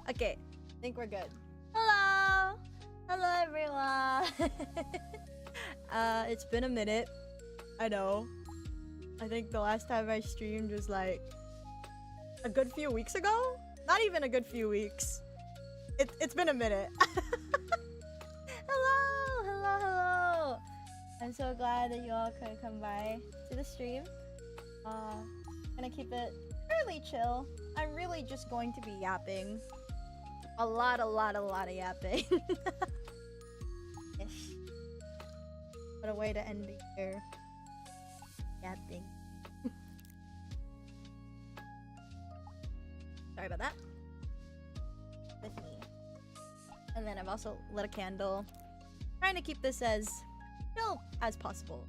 Okay, I think we're good. Hello! Hello, everyone! It's been a minute. I know. I think the last time I streamed was like a good few weeks ago? Not even a good few weeks. It's been a minute. Hello! Hello, hello! I'm so glad that you all could come by to the stream. Gonna keep it fairly chill. I'm really just going to be yapping. A lot of yapping. Ish. What a way to end the year. Yapping. Sorry about that. With me. And then I've also lit a candle. Trying to keep this as chill as possible.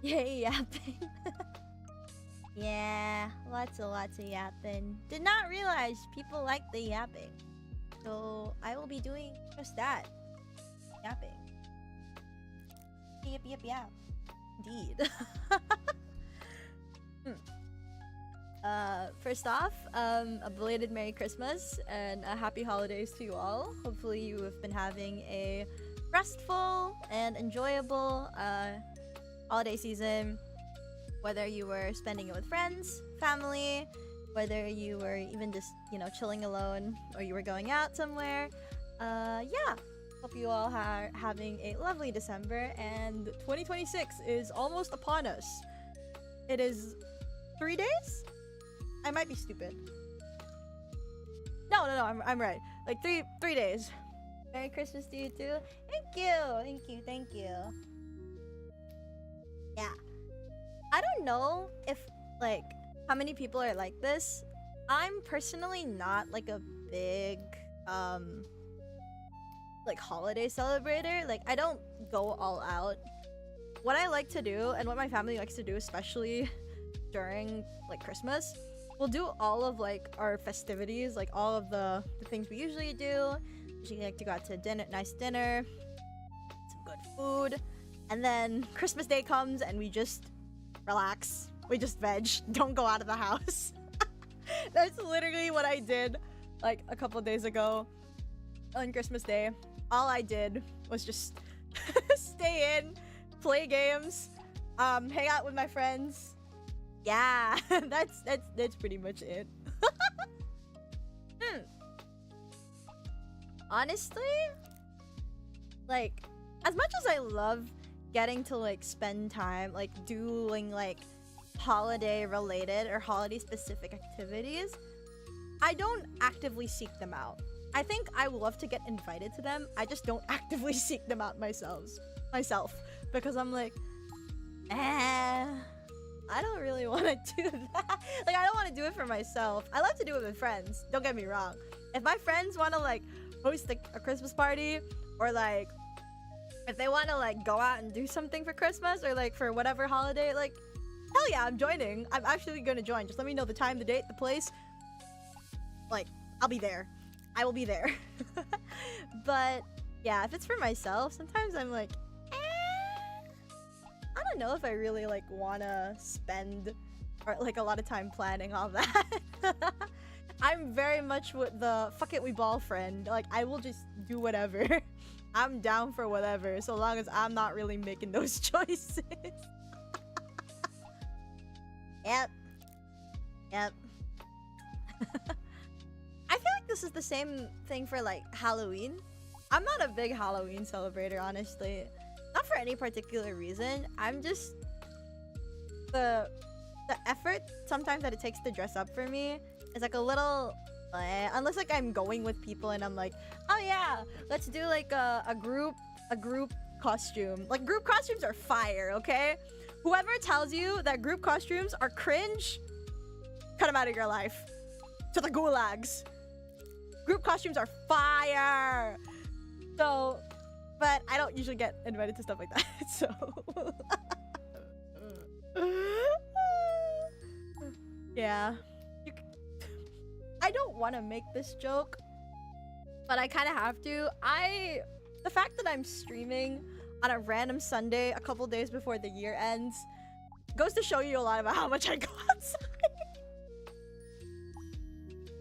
Yay, yapping. Yeah, lots of yapping. Did not realize people like the yapping. So I will be doing just that. Yapping. Yap. Indeed. First off, a belated Merry Christmas and a Happy Holidays to you all. Hopefully you have been having a restful and enjoyable holiday season. Whether you were spending it with friends, family, whether you were even just, you know, chilling alone or you were going out somewhere. Yeah. Hope you all are having a lovely December, and 2026 is almost upon us. It is 3 days? I might be stupid. No, I'm right. Like three days. Merry Christmas to you too. Thank you. Yeah. I don't know if, like, how many people are like this. I'm personally not, like, a big, like, holiday celebrator. Like, I don't go all out. What I like to do, and what my family likes to do, especially during, like, Christmas, we'll do all of, like, our festivities, like, all of the things we usually do. Usually like to go out to dinner, nice dinner, some good food, and then Christmas Day comes and we just relax. We just veg. Don't go out of the house. That's literally what I did like a couple days ago on Christmas Day. All I did was just stay in, play games, hang out with my friends. Yeah, that's pretty much it. Honestly, like, as much as I love getting to like spend time like doing like holiday related or holiday specific activities, I don't actively seek them out. I think I would love to get invited to them. I just don't actively seek them out myself because I'm like, I don't really want to do that. Like, I don't want to do it for myself. I love to do it with friends, don't get me wrong. If my friends want to like host a Christmas party, or like if they want to like go out and do something for Christmas or like for whatever holiday, like, hell yeah, I'm joining. I'm actually gonna join. Just let me know the time, the date, the place. Like, I'll be there. I will be there. But yeah, if it's for myself, sometimes I'm like, I don't know if I really like wanna spend or like a lot of time planning all that. I'm very much with the fuck it we ball friend. Like, I will just do whatever. I'm down for whatever, so long as I'm not really making those choices. Yep. I feel like this is the same thing for like Halloween. I'm not a big Halloween celebrator, honestly. Not for any particular reason. I'm just the effort sometimes that it takes to dress up for me is like a little unless like I'm going with people and I'm like, oh yeah, let's do like a group costume. Like, group costumes are fire, okay? Whoever tells you that group costumes are cringe, cut them out of your life. To the gulags. Group costumes are fire. So, but I don't usually get invited to stuff like that. So yeah. I don't want to make this joke, but I kind of have to. The fact that I'm streaming on a random Sunday a couple days before the year ends goes to show you a lot about how much I go outside.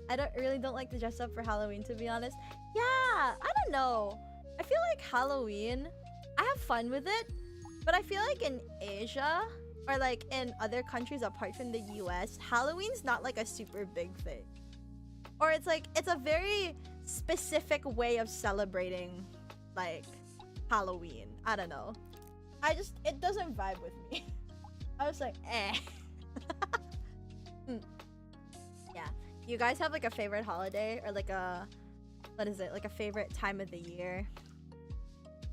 I don't like to dress up for Halloween, to be honest. Yeah, I don't know. I feel like Halloween, I have fun with it, but I feel like in Asia or like in other countries apart from the US, Halloween's not like a super big thing. Or it's like it's a very specific way of celebrating like Halloween. I don't know. It doesn't vibe with me. I was like, eh. Yeah. You guys have like a favorite holiday or like a, what is it? Like a favorite time of the year?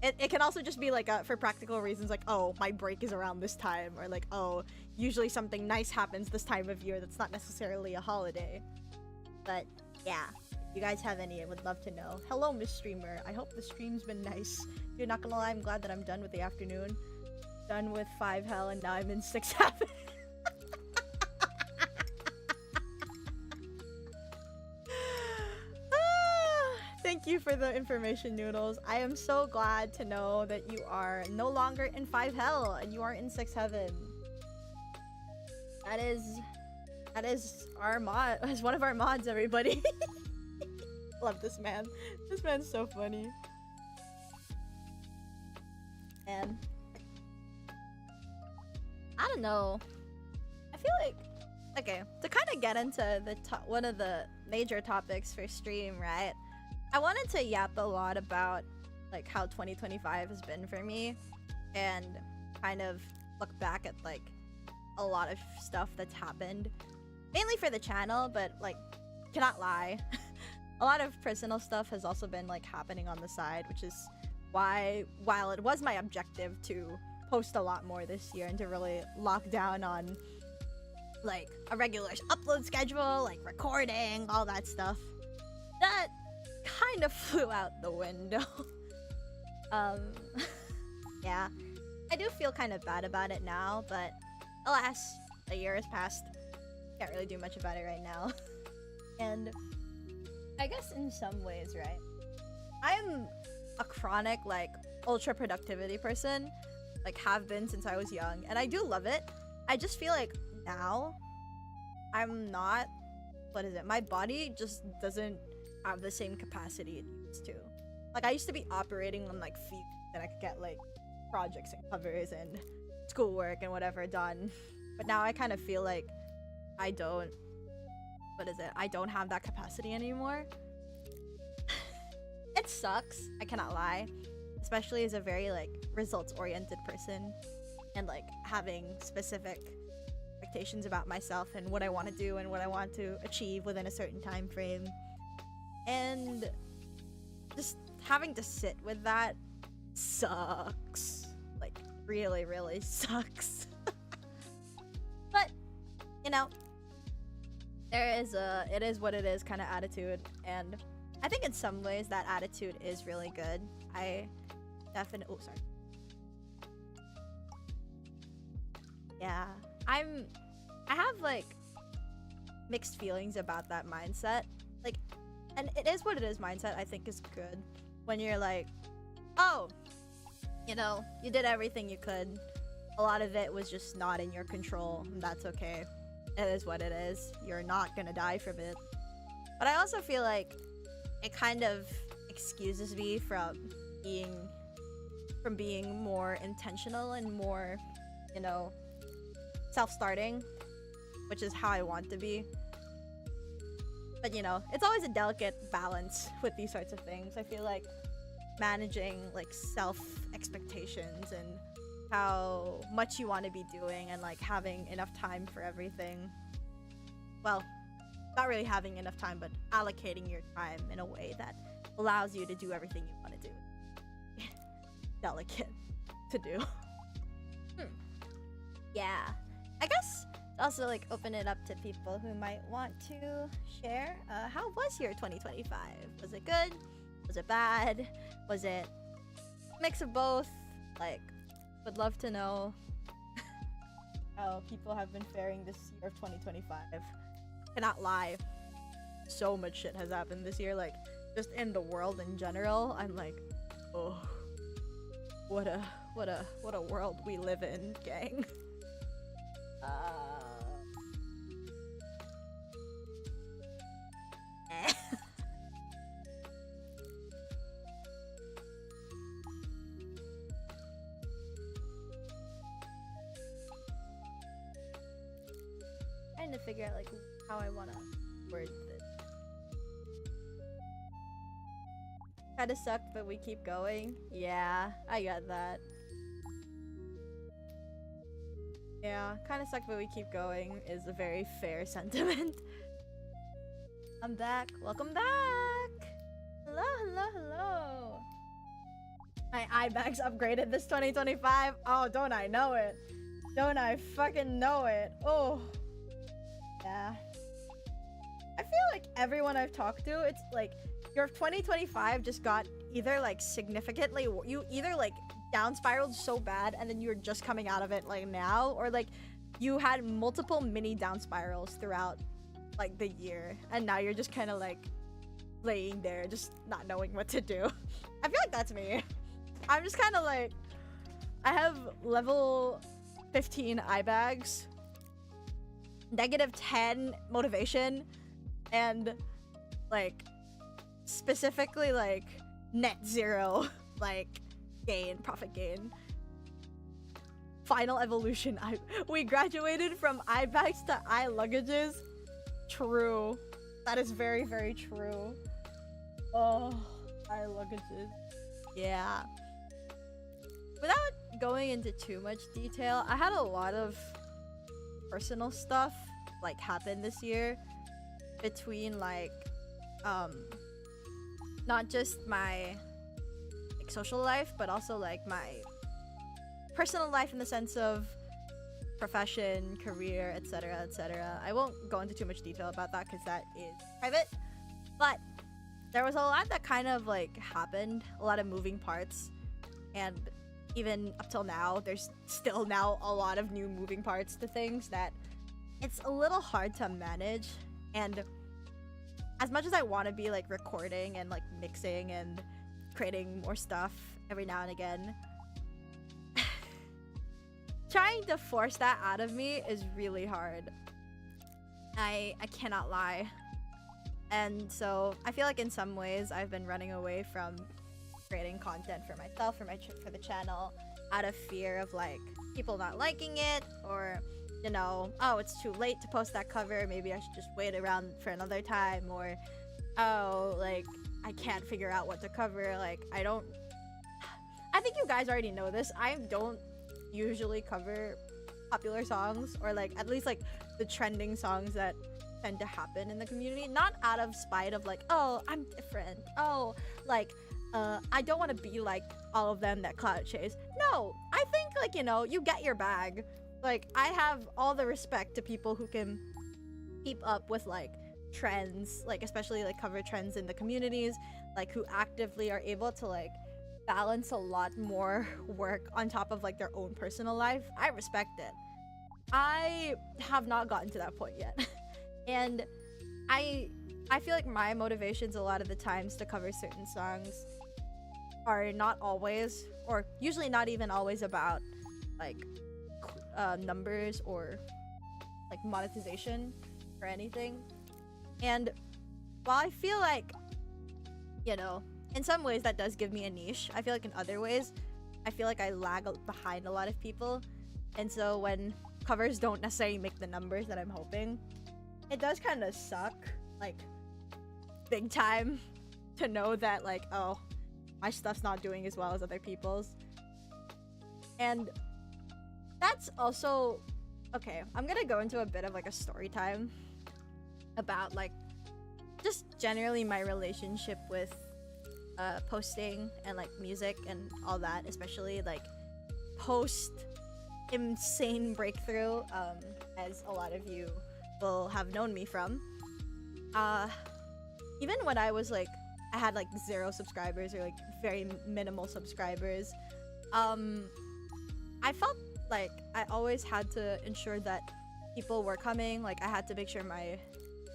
It can also just be like for practical reasons, like, oh, my break is around this time, or like, oh, usually something nice happens this time of year that's not necessarily a holiday. But yeah, if you guys have any, I would love to know. Hello, Miss Streamer. I hope the stream's been nice. Dude, not gonna lie, I'm glad that I'm done with the afternoon. Done with 5 hell, and now I'm in 6 heaven. Thank you for the information, Noodles. I am so glad to know that you are no longer in 5 hell and you are in 6 heaven. That is our mod. Is one of our mods, everybody. Love this man. This man's so funny. And I don't know. I feel like, okay, to kind of get into the one of the major topics for stream, right? I wanted to yap a lot about like how 2025 has been for me and kind of look back at like a lot of stuff that's happened, mainly for the channel, but like cannot lie, a lot of personal stuff has also been like happening on the side, which is why, while it was my objective to post a lot more this year and to really lock down on like a regular upload schedule, like recording, all that stuff, that kind of flew out the window. Yeah, I do feel kind of bad about it now, but alas, a year has passed. Can't really do much about it right now. And I guess in some ways, right, I'm a chronic like ultra productivity person, like have been since I was young, and I do love it. I just feel like now I'm not, what is it, my body just doesn't have the same capacity it used to. Like I used to be operating on like feet and I could get like projects and covers and schoolwork and whatever done, but now I kind of feel like I don't, what is it, I don't have that capacity anymore. It sucks, I cannot lie, especially as a very like results oriented person and like having specific expectations about myself and what I want to do and what I want to achieve within a certain time frame. And just having to sit with that sucks. Like, really, really sucks. But, you know, there is a it is what it is kind of attitude. And I think in some ways that attitude is really good. I definitely... Oh, sorry. Yeah. I have, like, mixed feelings about that mindset. Like, and it is what it is mindset I think is good when you're like, oh, you know, you did everything you could. A lot of it was just not in your control, and that's okay. It is what it is. You're not gonna die from it. But I also feel like it kind of excuses me from being more intentional and more, you know, self-starting, which is how I want to be. But you know, it's always a delicate balance with these sorts of things. I feel like managing like self-expectations and how much you want to be doing and like having enough time for everything. Well, not really having enough time, but allocating your time in a way that allows you to do everything you want to do. Delicate to do. Yeah. I guess also like open it up to people who might want to share. How was your 2025? Was it good? Was it bad? Was it a mix of both? Like, would love to know how people have been faring this year of 2025. Cannot lie, so much shit has happened this year, like just in the world in general. I'm like, oh, what a world we live in, gang. figure out like how I want to word this. Kind of sucked, but we keep going. Yeah, I got that. Yeah, kind of sucked, but we keep going is a very fair sentiment. I'm back. Welcome back. Hello, hello, hello. My eye bag's upgraded this 2025. Oh, don't I know it? Don't I fucking know it? Oh. Yeah. I feel like everyone I've talked to, it's like your 2025 just got either like significantly, you either like down spiraled so bad and then you're just coming out of it like now, or like you had multiple mini down spirals throughout like the year and now you're just kind of like laying there just not knowing what to do. I feel like that's me. I'm just kind of like, I have level 15 eye bags, -10 motivation, and like specifically like net 0 like profit gain. Final evolution. We graduated from eye bags to eye luggages. True. That is very, very true. Oh, eye luggages. Yeah. Without going into too much detail, I had a lot of personal stuff like happen this year between like not just my like social life but also like my personal life in the sense of profession, career, etc, etc. I won't go into too much detail about that because that is private, but there was a lot that kind of like happened, a lot of moving parts, and even up till now there's still now a lot of new moving parts to things that it's a little hard to manage. And as much as I want to be like recording and like mixing and creating more stuff every now and again, trying to force that out of me is really hard. I cannot lie. And so I feel like in some ways I've been running away from creating content for myself, for the channel, out of fear of like people not liking it, or you know, oh, it's too late to post that cover, maybe I should just wait around for another time, or oh, like I can't figure out what to cover. Like I think you guys already know this, I don't usually cover popular songs, or like at least like the trending songs that tend to happen in the community, not out of spite of like, oh, I'm different, oh, like I don't want to be like all of them that clout chase. No, I think like, you know, you get your bag. Like I have all the respect to people who can keep up with like trends, like especially like cover trends in the communities, like who actively are able to like balance a lot more work on top of like their own personal life. I respect it. I have not gotten to that point yet. And I feel like my motivations a lot of the times to cover certain songs are not always, or usually not even always, about like numbers or like monetization or anything. And while I feel like, you know, in some ways that does give me a niche, I feel like in other ways I feel like I lag behind a lot of people. And so when covers don't necessarily make the numbers that I'm hoping, it does kind of suck, like big time, to know that like, oh, my stuff's not doing as well as other people's. And that's also okay. I'm gonna go into a bit of like a story time about like just generally my relationship with posting and like music and all that, especially like post insane breakthrough, as a lot of you will have known me from. Even when I was like, I had like 0 subscribers or like very minimal subscribers, I felt like I always had to ensure that people were coming. Like I had to make sure my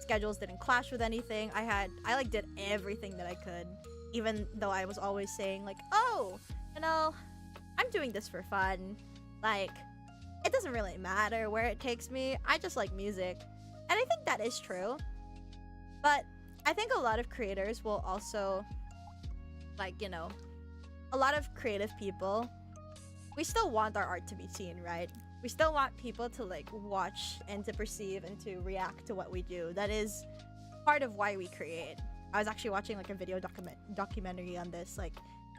schedules didn't clash with anything. I like did everything that I could, even though I was always saying like, oh, you know, I'm doing this for fun. Like, it doesn't really matter where it takes me. I just like music. And I think that is true. But I think a lot of creators will also, like, you know, a lot of creative people, we still want our art to be seen, right? we still want people to like watch and to perceive and to react to what we do. That is part of why we create. I was actually watching like a video documentary on this, like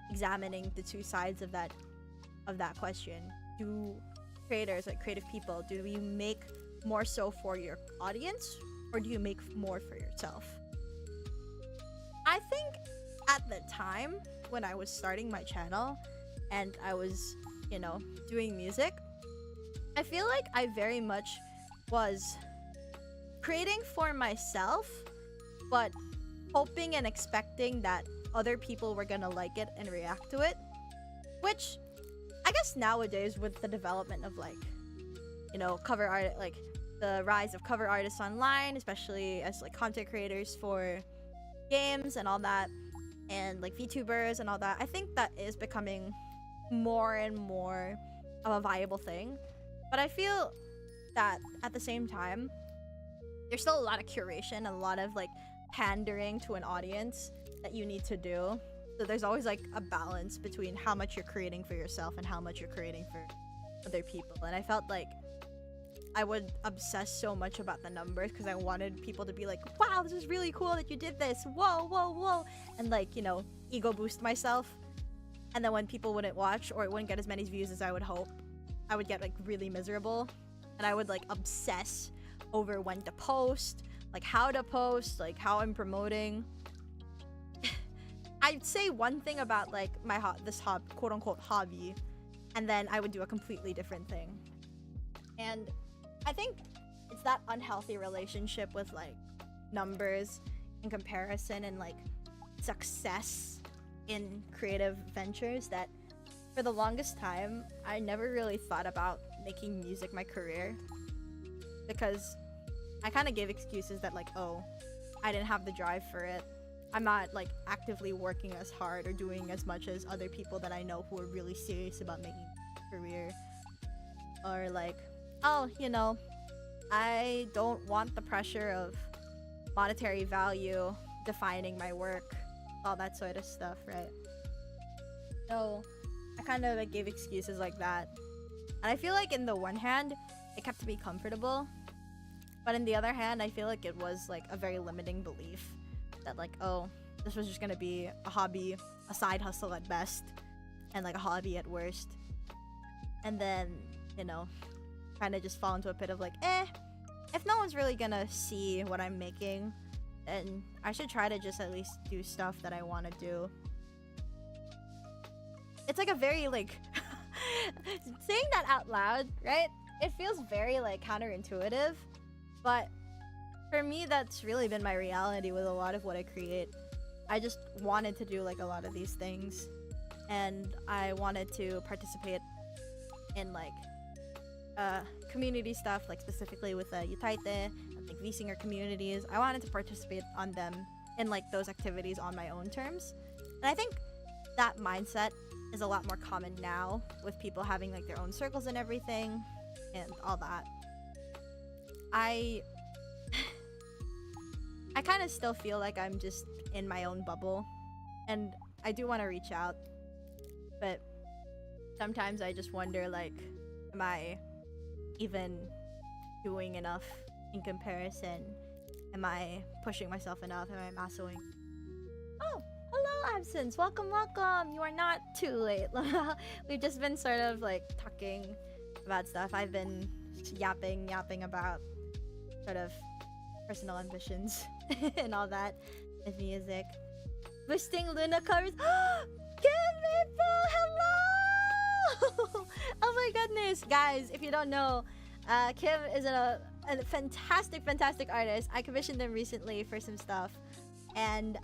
examining the two sides of that question. Do creators, like creative people, do we make more so for your audience, or do you make more for yourself? I think at the time when I was starting my channel and I was, you know, doing music, I feel like I very much was creating for myself, but hoping and expecting that other people were gonna like it and react to it. Which, I guess nowadays with the development of like, you know, cover art, like the rise of cover artists online, especially as like content creators for games and all that, and like VTubers and all that, I think that is becoming more and more of a viable thing. But I feel that at the same time, there's still a lot of curation and a lot of like pandering to an audience that you need to do. So there's always like a balance between how much you're creating for yourself and how much you're creating for other people. And I felt like I would obsess so much about the numbers because I wanted people to be like, wow, this is really cool that you did this. Whoa, whoa, whoa. And like, you know, ego boost myself. And then when people wouldn't watch or it wouldn't get as many views as I would hope, I would get like really miserable. And I would like obsess over when to post, like how to post, like how I'm promoting. I'd say one thing about like my this quote unquote hobby, and then I would do a completely different thing. And I think it's that unhealthy relationship with like numbers and comparison and like success in creative ventures that for the longest time I never really thought about making music my career, because I kind of gave excuses that like, oh, I didn't have the drive for it. I'm not like actively working as hard or doing as much as other people that I know who are really serious about making a career. Or like, oh, you know, I don't want the pressure of monetary value defining my work, all that sort of stuff, right? So I kind of like gave excuses like that. And I feel like in the one hand, it kept me comfortable. But in the other hand, I feel like it was like a very limiting belief that like, oh, this was just gonna be a hobby, a side hustle at best, and like a hobby at worst. And then, you know, kind of just fall into a pit of like, if no one's really gonna see what I'm making, then I should try to just at least do stuff that I want to do. It's like a very like saying that out loud, right? It feels very like counterintuitive, but for me that's really been my reality with a lot of what I create. I just wanted to do like a lot of these things, and I wanted to participate in like community stuff, like specifically with Yutaite and like V-Singer communities. I wanted to participate on them in like those activities on my own terms. And I think that mindset is a lot more common now with people having like their own circles and everything and all that. I kind of still feel like I'm just in my own bubble, and I do want to reach out, but sometimes I just wonder like, am I even doing enough in comparison? Am I pushing myself enough? Am I massoing? Oh, hello Absence, welcome. You are not too late. We've just been sort of like talking about stuff. I've been yapping about sort of personal ambitions and all that with music. Boosting Luna covers. Kim Maple, hello! Oh my goodness, guys! If you don't know, Kim is a fantastic artist. I commissioned them recently for some stuff, and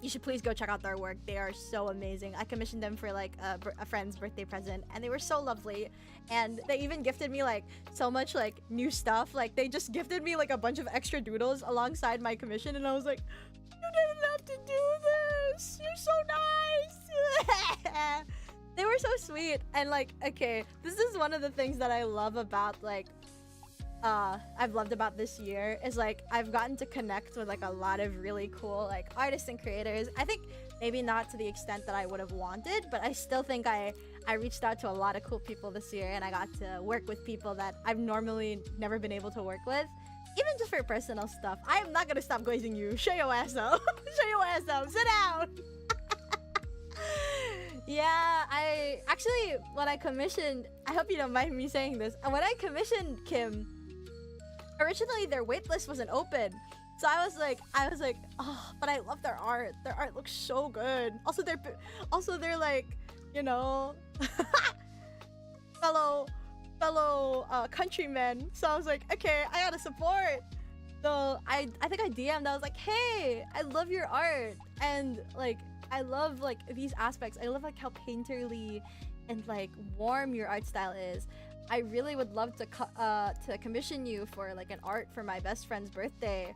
you should please go check out their work. They are so amazing. I commissioned them for like a friend's birthday present, and they were so lovely. And they even gifted me like so much like new stuff. Like they just gifted me like a bunch of extra doodles alongside my commission, and I was like, you didn't have to do this. You're so nice. They were so sweet. And like, okay, this is one of the things that I love about like I've loved about this year is like I've gotten to connect with like a lot of really cool like artists and creators. I think maybe not to the extent that I would have wanted, but I still think I reached out to a lot of cool people this year, and I got to work with people that I've normally never been able to work with. Even just for personal stuff. I am not gonna stop quizzing you. Show your ass up. Show your ass up. Sit down. Yeah, I actually, when I commissioned, I hope you don't mind me saying this. When I commissioned Kim, originally their waitlist wasn't open. So I was like, oh, but I love their art. Their art looks so good. Also they're like, you know, fellow countrymen. So I was like, okay, I gotta support. So I think I DM'd. I was like, hey, I love your art, and like I love like these aspects. I love like how painterly and like warm your art style is. I really would love to commission you for like an art for my best friend's birthday,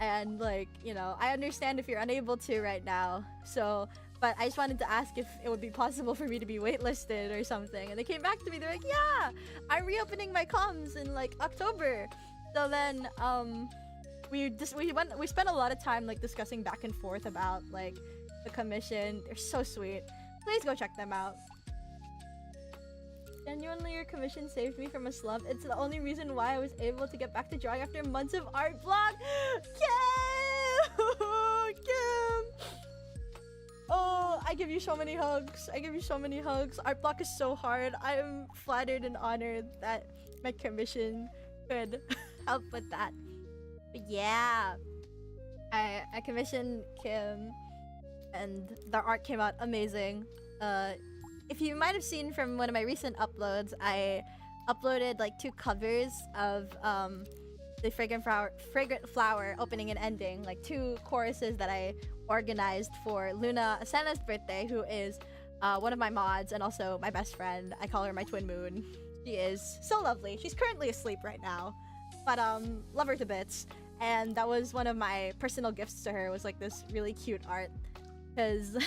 and like, you know, I understand if you're unable to right now. So, but I just wanted to ask if it would be possible for me to be waitlisted or something. And they came back to me. They're like, yeah, I'm reopening my comms in like October. So then we spent a lot of time like discussing back and forth about like the commission. They're so sweet. Please go check them out. Genuinely, your commission saved me from a slump. It's the only reason why I was able to get back to drawing after months of art block. Kim! Kim! Oh, I give you so many hugs. I give you so many hugs. Art block is so hard. I am flattered and honored that my commission could help with that. But yeah, I commissioned Kim, and the art came out amazing. If you might have seen from one of my recent uploads, I uploaded like 2 covers of the Fragrant Flower opening and ending, like 2 choruses that I organized for Luna Asena's birthday, who is one of my mods and also my best friend. I call her my twin moon. She is so lovely. She's currently asleep right now, but love her to bits. And that was one of my personal gifts to her, was like this really cute art, because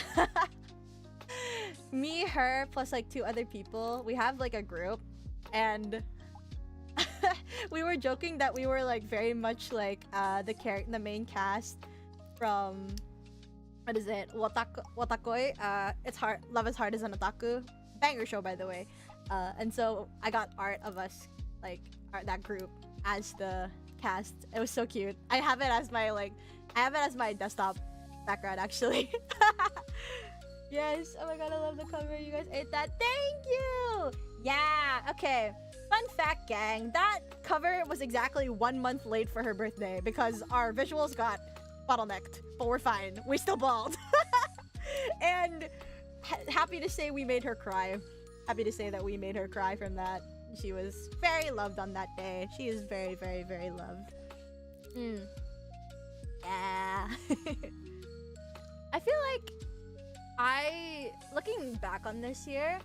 me, her, plus like 2 other people, we have like a group, and we were joking that we were like very much like the main cast from, what is it, Watakoi. It's hard, Love is Hard as an Otaku, banger show by the way. And so I got art of us, like that group as the cast. It was so cute. I have it as my desktop background actually. Yes, oh my god, I love the cover. You guys ate that. Thank you! Yeah, okay. Fun fact, gang. That cover was exactly 1 month late for her birthday because our visuals got bottlenecked. But we're fine. We still balled. And happy to say we made her cry. Happy to say that we made her cry from that. She was very loved on that day. She is very, very, very loved. Yeah. I feel like looking back on this year,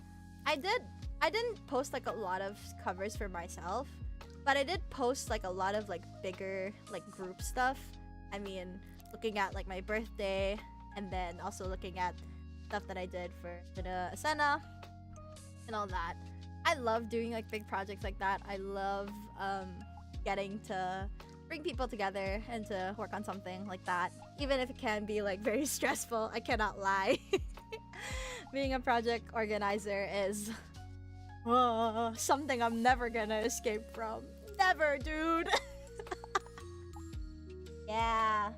I didn't post like a lot of covers for myself, but I did post like a lot of like bigger like group stuff. I mean, looking at like my birthday, and then also looking at stuff that I did for the Asena and all that. I love doing like big projects like that. I love getting to bring people together and to work on something like that, even if it can be like very stressful. I cannot lie. Being a project organizer is something I'm never gonna escape from. Never, dude. Yeah.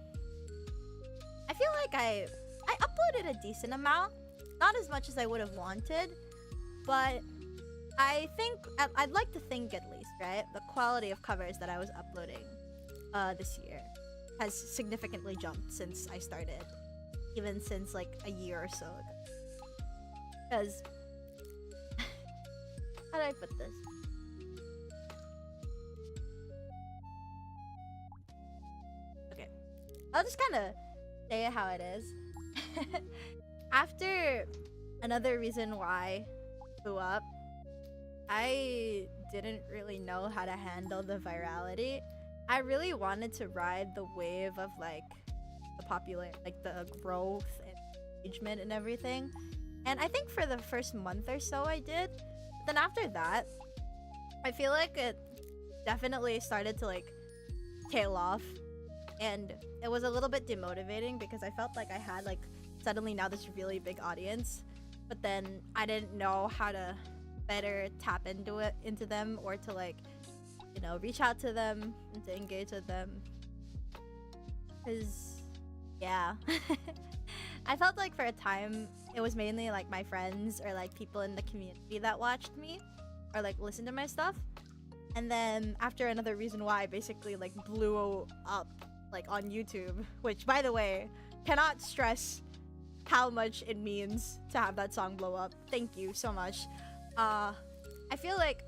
I feel like I uploaded a decent amount, not as much as I would have wanted, but I think I'd like to think at least, right? The quality of covers that I was uploading this year has significantly jumped since I started, even since like a year or so ago. Because how do I put this? Okay, I'll just kind of say it how it is. After another reason why I blew up, I didn't really know how to handle the virality. I really wanted to ride the wave of like the growth and engagement and everything. And I think for the first month or so I did. But then after that, I feel like definitely started to like tail off, and it was a little bit demotivating because I felt like I had like suddenly now this really big audience, but then I didn't know how to better tap into them, or to like, you know, reach out to them and to engage with them. Cause yeah. I felt like for a time it was mainly like my friends or like people in the community that watched me or like listened to my stuff. And then after Another Reason Why basically like blew up like on YouTube, which by the way, cannot stress how much it means to have that song blow up. Thank you so much. I feel like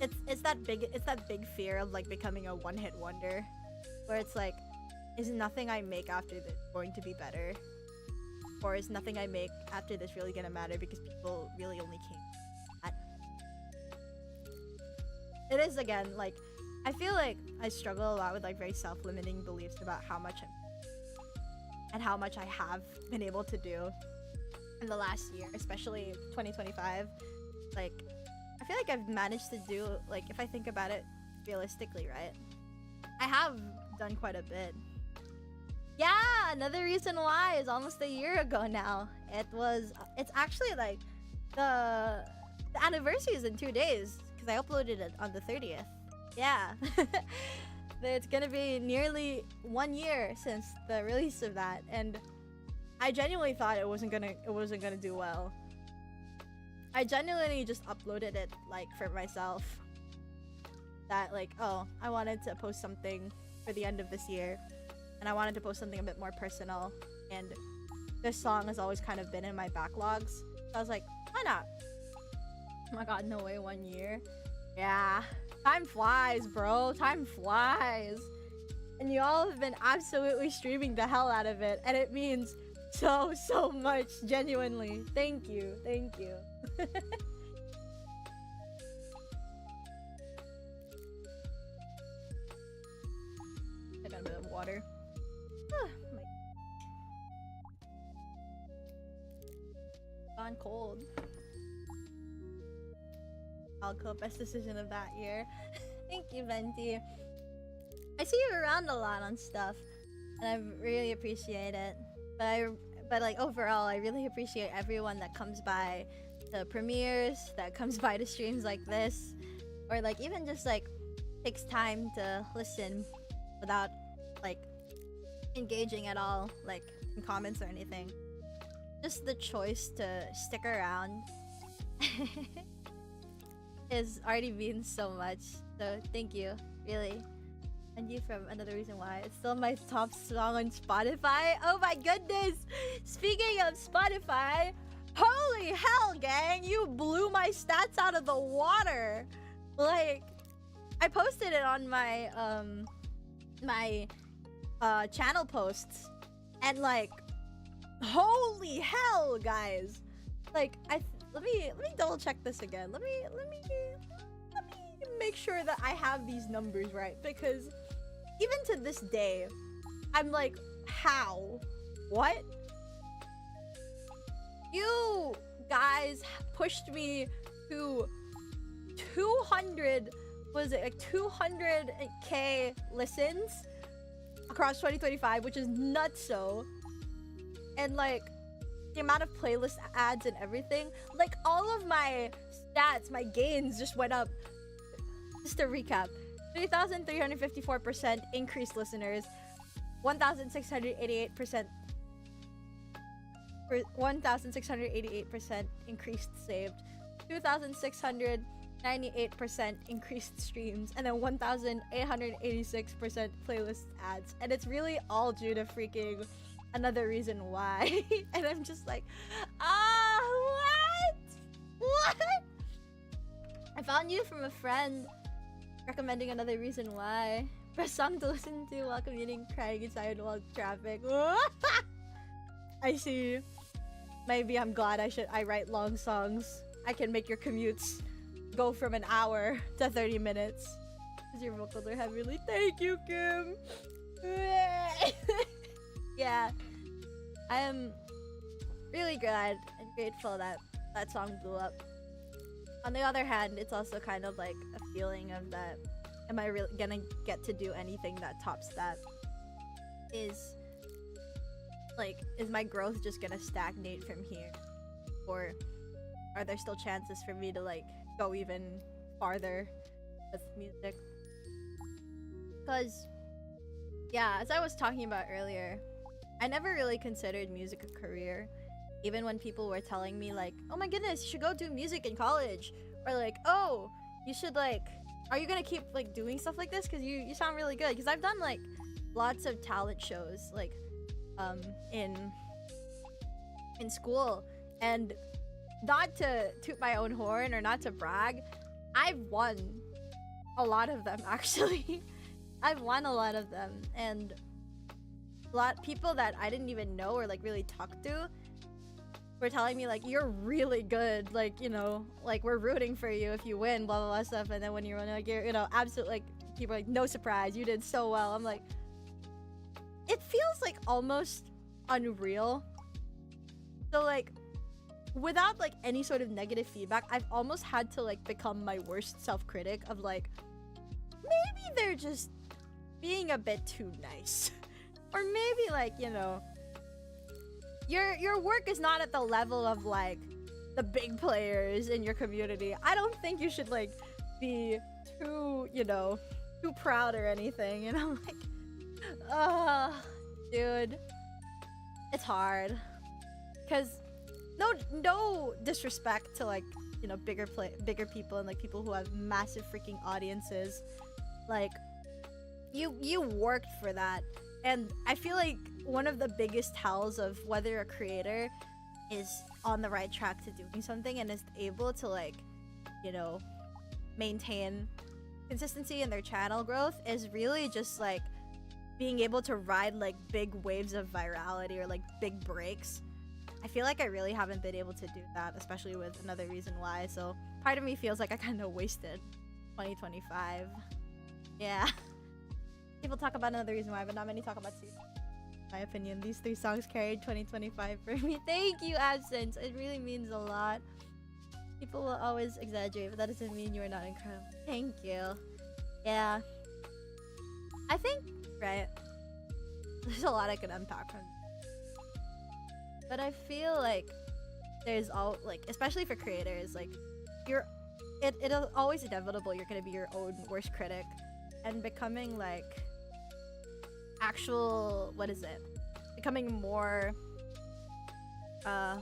it's that big fear of like becoming a one-hit wonder, where it's like, is nothing I make after this going to be better? Or is nothing I make after this really gonna matter because people really only came at it? Is again like, I feel like I struggle a lot with like very self-limiting beliefs about how much and how much I have been able to do in the last year, especially 2025. Like, I feel like I've managed to do, like, if I think about it realistically, right? I have done quite a bit. Yeah, Another Reason Why is almost a year ago now. It's actually like the anniversary is in 2 days because I uploaded it on the 30th. Yeah. It's gonna be nearly 1 year since the release of that, and I genuinely thought it wasn't gonna do well. I genuinely just uploaded it like for myself. That like, oh, I wanted to post something for the end of this year, and I wanted to post something a bit more personal, and this song has always kind of been in my backlogs. So I was like, why not? Oh my god, no way, 1 year. Yeah. Time flies, bro. Time flies. And y'all have been absolutely streaming the hell out of it, and it means so much, genuinely. Thank you. Thank you. I got a bit of water. Gone cold. Alco, best decision of that year. Thank you, Venti. I see you around a lot on stuff, and I really appreciate it. But like overall, I really appreciate everyone that comes by the premieres, that comes by to streams like this, or like even just like takes time to listen without like engaging at all, like in comments or anything. Just the choice to stick around is already means so much. So thank you, really. And you from Another Reason Why. It's still my top song on Spotify. Oh my goodness! Speaking of Spotify, holy hell, gang! You blew my stats out of the water. Like, I posted it on my channel posts, and like, holy hell, guys! Like, let me double check this again. Let me make sure that I have these numbers right, because even to this day, I'm like, how? What? You guys pushed me to 200, was it like 200k listens across 2025, which is nutso. And like, the amount of playlist ads and everything, like all of my stats, my gains just went up. Just to recap, 3,354% increased listeners, 1,688% increased saved, 2,698% increased streams, and then 1,886% playlist ads. And it's really all due to freaking Another Reason Why. And I'm just like, what? I found you from a friend recommending Another Reason Why. Best song to listen to while commuting, crying inside while traffic. I see. Maybe I'm glad I write long songs. I can make your commutes go from an hour to 30 minutes. Because your vocals are heavily. Thank you, Kim. Yeah. I am really glad and grateful that that song blew up. On the other hand, it's also kind of like a feeling of that, am I really gonna get to do anything that tops that? Is my growth just gonna stagnate from here? Or are there still chances for me to like go even farther with music? Because, yeah, as I was talking about earlier, I never really considered music a career. Even when people were telling me like, oh my goodness, you should go do music in college. Or like, oh, you should like, are you gonna keep like doing stuff like this? Because you sound really good. Because I've done like lots of talent shows like in school. And not to toot my own horn or not to brag, I've won a lot of them actually. I've won a lot of them. And a lot of people that I didn't even know or like really talk to were telling me like, you're really good, like, you know, like we're rooting for you if you win, blah blah blah stuff. And then when you win, like, you're, you know, absolute, like, people are like, no surprise, you did so well. I'm like, it feels like almost unreal. So like, without like any sort of negative feedback, I've almost had to like become my worst self-critic of like, maybe they're just being a bit too nice. Or maybe like, you know, your work is not at the level of like the big players in your community. I don't think you should like be too, you know, too proud or anything. And I'm like, dude, it's hard. Cause no disrespect to like, you know, bigger people and like people who have massive freaking audiences. Like, you worked for that. And I feel like one of the biggest tells of whether a creator is on the right track to doing something and is able to like, you know, maintain consistency in their channel growth is really just like being able to ride like big waves of virality or like big breaks. I feel like I really haven't been able to do that, especially with Another Reason Why. So part of me feels like I kind of wasted 2025. Yeah. People talk about Another Reason Why, but not many talk about Season. In my opinion, these 3 songs carried 2025 for me. Thank you, Absence. It really means a lot. People will always exaggerate, but that doesn't mean you're not incredible. Thank you. Yeah. I think, right, there's a lot I can unpack from this. But I feel like there's all, like, especially for creators, like, it's always inevitable you're gonna be your own worst critic. And becoming, like, actual, what is it? Becoming more, how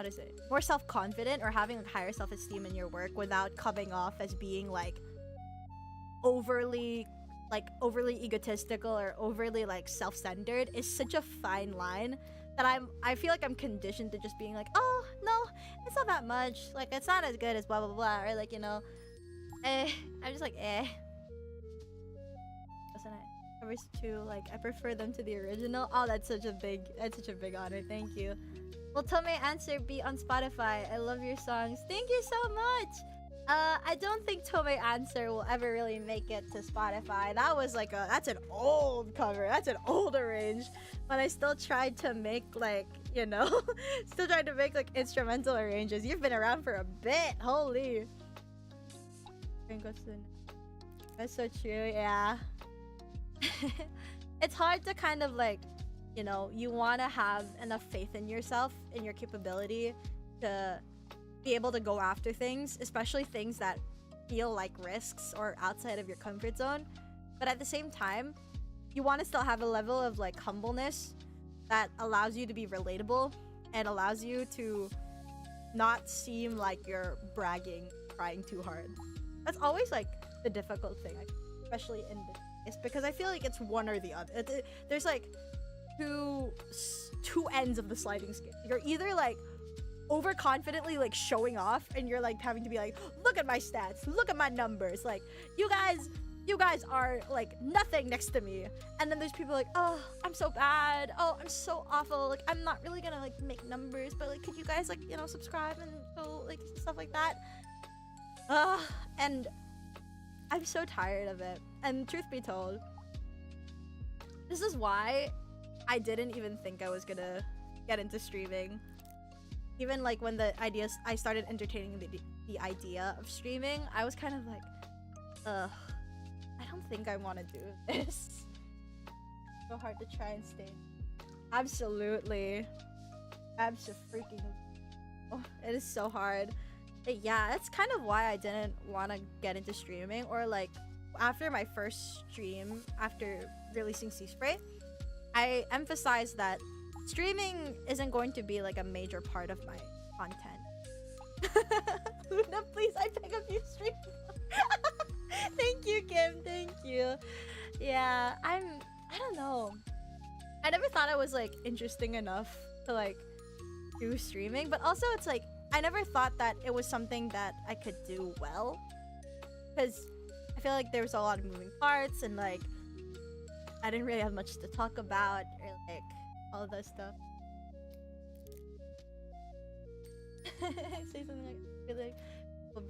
to say it? More self-confident or having like higher self-esteem in your work without coming off as being like overly egotistical or overly like self-centered is such a fine line that I feel like I'm conditioned to just being like, oh no, it's not that much, like it's not as good as blah blah blah, or like, you know, I'm just like listen, covers too, like I prefer them to the original. Oh, that's such a big honor. Thank you. Will Tome Answer be on Spotify? I love your songs. Thank you so much. I don't think Tome Answer will ever really make it to Spotify. That was like that's an old cover. That's an old arrange. But I still tried to make like, you know, still tried to make like instrumental arranges. You've been around for a bit. Holy. That's so true, yeah. It's hard to kind of like, you know, you want to have enough faith in yourself, in your capability to be able to go after things, especially things that feel like risks or outside of your comfort zone. But at the same time, you want to still have a level of like humbleness that allows you to be relatable and allows you to not seem like you're bragging, trying too hard. That's always like the difficult thing, especially in this, because I feel like it's one or the other. There's like two ends of the sliding scale. You're either like overconfidently like showing off and you're like having to be like, look at my stats, look at my numbers, like you guys are like nothing next to me. And then there's people like, oh, I'm so bad, oh, I'm so awful, like I'm not really gonna like make numbers, but like could you guys like, you know, subscribe and go like stuff like that. And I'm so tired of it. And truth be told, this is why I didn't even think I was gonna get into streaming. even like when I started entertaining the idea of streaming, I was kind of like, I don't think I want to do this. So hard to try and stay. Absolutely. Abso-freaking. Oh, it is so hard. But yeah, that's kind of why I didn't want to get into streaming, or like after my first stream, after releasing Sprite, I emphasized that streaming isn't going to be like a major part of my content. Luna, please, I pick up you stream. Thank you, Kim. Thank you. Yeah, I don't know. I never thought it was like interesting enough to like do streaming, but also it's like I never thought that it was something that I could do well, because I feel like there was a lot of moving parts and like I didn't really have much to talk about, or like all of that stuff. Say something like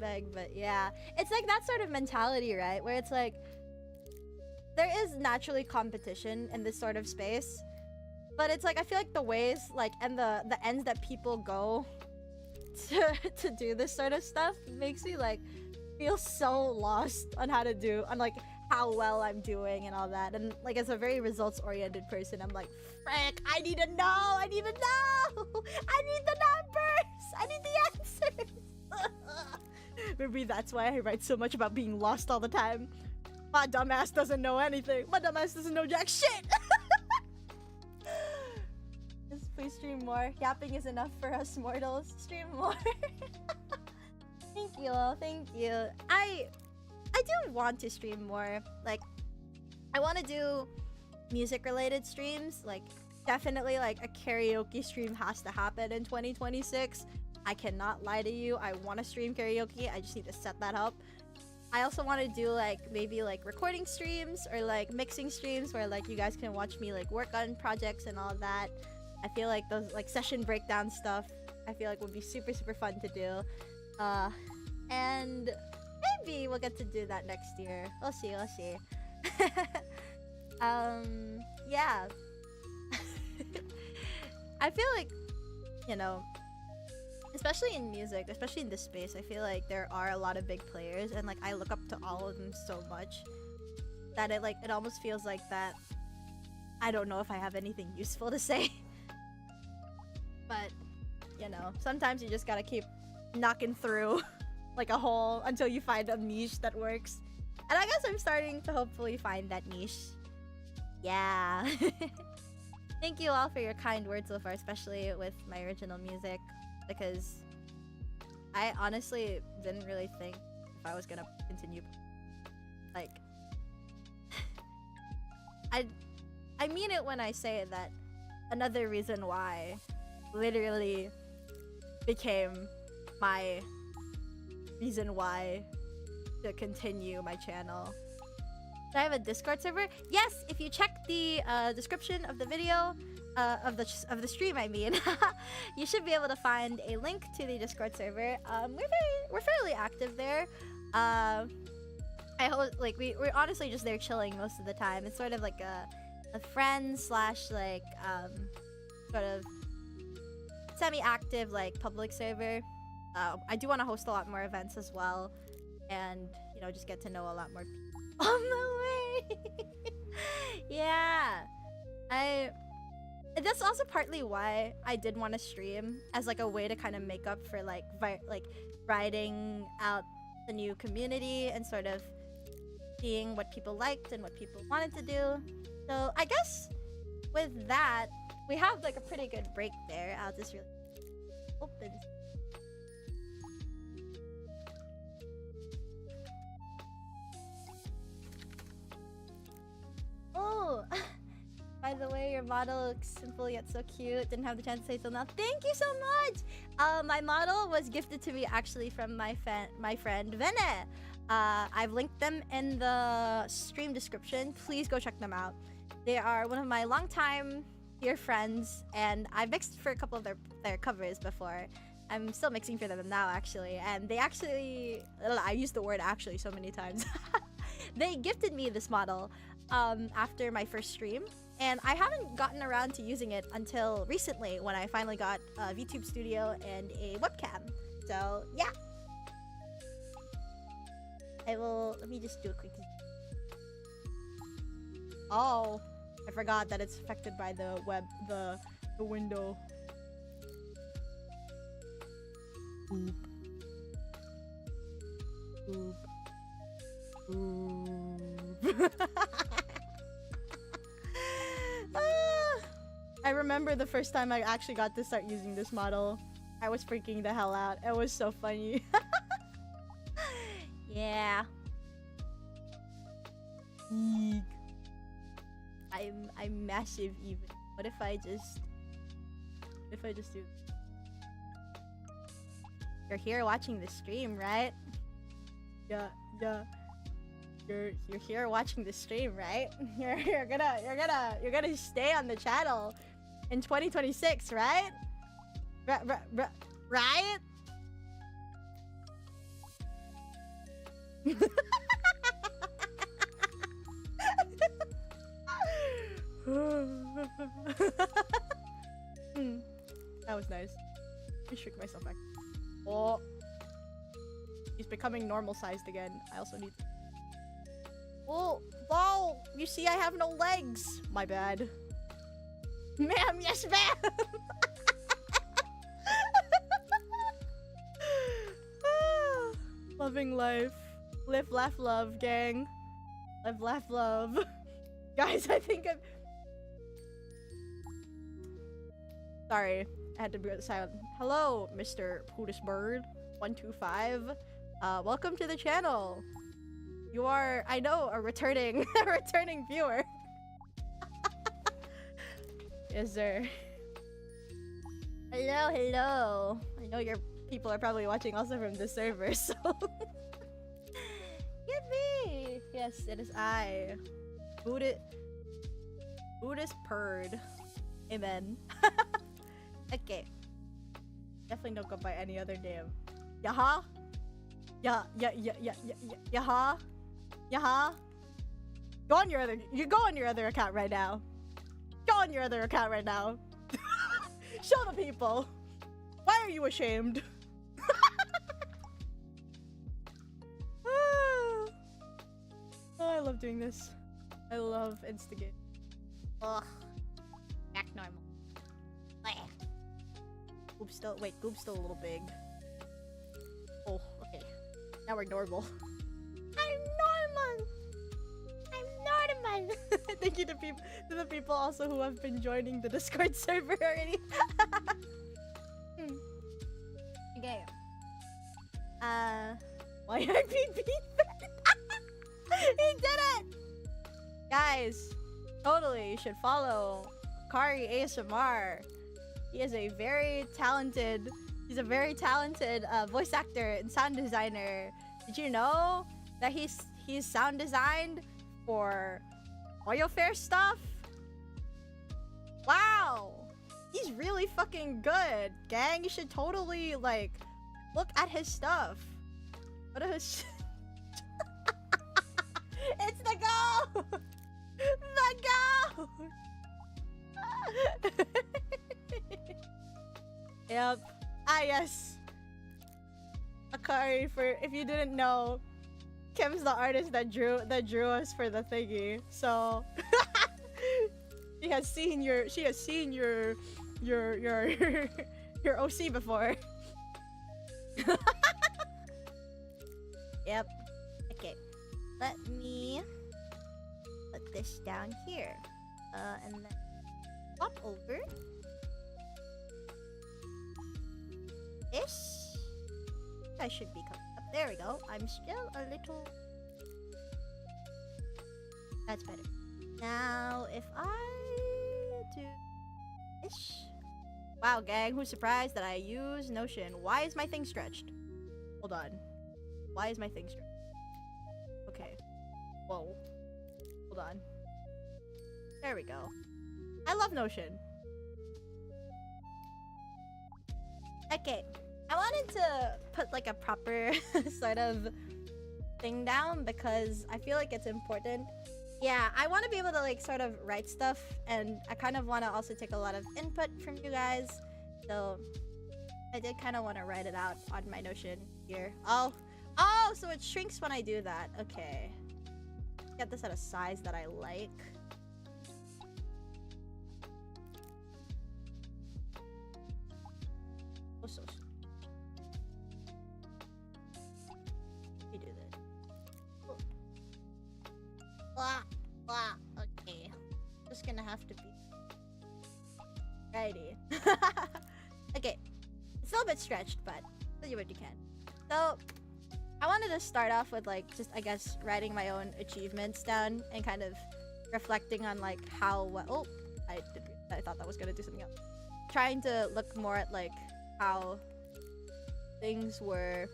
beg, but yeah, it's like that sort of mentality, right, where it's like there is naturally competition in this sort of space, but it's like I feel like the ways like and the ends that people go to do this sort of stuff makes me like feel so lost on how to do, on like how well I'm doing and all that. And like as a very results oriented person, I'm like, frick, I need to know, I need the numbers, I need the answers. Maybe that's why I write so much about being lost all the time. My dumbass doesn't know anything. My dumbass doesn't know jack shit. Just please stream more. Yapping is enough for us mortals. Stream more. Thank you all. Thank you. I do want to stream more. Like, I want to do music related streams. Like, definitely like a karaoke stream has to happen in 2026. I cannot lie to you. I want to stream karaoke. I just need to set that up. I also want to do like maybe like recording streams or like mixing streams where like you guys can watch me like work on projects and all that. I feel like those like session breakdown stuff I feel like would be super fun to do. And maybe we'll get to do that next year. We'll see. Yeah. I feel like, you know, especially in music, especially in this space, I feel like there are a lot of big players, and like I look up to all of them so much that it almost feels like that I don't know if I have anything useful to say. But you know, sometimes you just gotta keep knocking through like a hole until you find a niche that works. And I guess I'm starting to hopefully find that niche. Yeah. Thank you all for your kind words so far, especially with my original music, because I honestly didn't really think if I was gonna continue. Like, I mean it when I say that another reason why literally became my reason why to continue my channel. Do I have a Discord server? Yes, if you check the description of the video, of the stream, I mean, you should be able to find a link to the Discord server. We're fairly active there. I hope like we're honestly just there chilling most of the time. It's sort of like a friend slash like sort of semi-active like public server. I do want to host a lot more events as well, and you know, just get to know a lot more people on the way. Yeah, that's also partly why I did want to stream, as like a way to kind of make up for like riding out the new community and sort of seeing what people liked and what people wanted to do. So I guess with that, we have like a pretty good break there. I'll just really open. Oh, by the way, your model looks simple yet so cute. Didn't have the chance to say so now. Thank you so much. My model was gifted to me actually from my friend Vene. I've linked them in the stream description. Please go check them out. They are one of my longtime dear friends, and I've mixed for a couple of their covers before. I'm still mixing for them now actually, and they actually, I used the word actually so many times. They gifted me this model after my first stream, And I haven't gotten around to using it until recently when I finally got a VTube Studio and a webcam. So yeah. Let me just do a quick. Oh, I forgot that it's affected by the window. Boop. Boop. Boop. I remember the first time I actually got to start using this model. I was freaking the hell out. It was so funny. Yeah. Eek. I'm massive even. What if I just do? You're here watching the stream, right? Yeah. You're here watching the stream, right? You're gonna stay on the channel in 2026, right? Right? That was nice. I shook myself back. Oh, he's becoming normal sized again. I also need. Oh, wow! You see, I have no legs. My bad. Ma'am, yes, ma'am. Loving life. Live, laugh, love, gang. Live, laugh, love. Guys, I think I'm... Sorry, I had to be silent. Hello, Mr. Pootis Bird 125. Welcome to the channel. You are, I know, a returning viewer. Yes, sir. Hello. I know your people are probably watching also from the server, so... Yippee! Yes, it is I. Buddhist Purd. Amen. Okay. Definitely don't go by any other name. Yaha? Yaha? Yaha? Go on your other account right now. Go on your other account right now. Show the people. Why are you ashamed? Oh, I love doing this. I love instigate. Ugh. Back normal. Goop's still, wait, Goop's still a little big. Oh, okay. Now we're normal. I'm normal! Thank you to the people also who have been joining the Discord server already. Okay. Why I beat He did it! Guys, totally, you should follow Kari ASMR. He is a very talented, voice actor and sound designer. Did you know that he's sound designed for Oyo Fair stuff? Wow! He's really fucking good, gang. You should totally, like, look at his stuff. What is... It's the goal! The goal! Yep. Ah, yes. Akari, for if you didn't know, Kim's the artist that drew us for the thingy. So she has seen your OC before. Yep. Okay. Let me put this down here. And then pop over. Ish. I should be coming up. There we go. I'm still a little... That's better. Now, if I do ish. Wow, gang, who's surprised that I use Notion? Why is my thing stretched? Hold on. Why is my thing stretched? Okay. Whoa. Hold on. There we go. I love Notion. Okay. I wanted to put like a proper sort of thing down because I feel like it's important yeah, I want to be able to like sort of write stuff, and I kind of want to also take a lot of input from you guys. So I did kind of want to write it out on my Notion here. Oh, so it shrinks when I do that. Okay, get this at a size that I like. Oh, so we do this. Oh. Blah, blah. Okay, just gonna have to be righty. Okay, it's a little bit stretched, but do what you can. So I wanted to start off with like just I guess writing my own achievements down and kind of reflecting on like how well. Oh, I thought that was gonna do something else. Trying to look more at like how things were,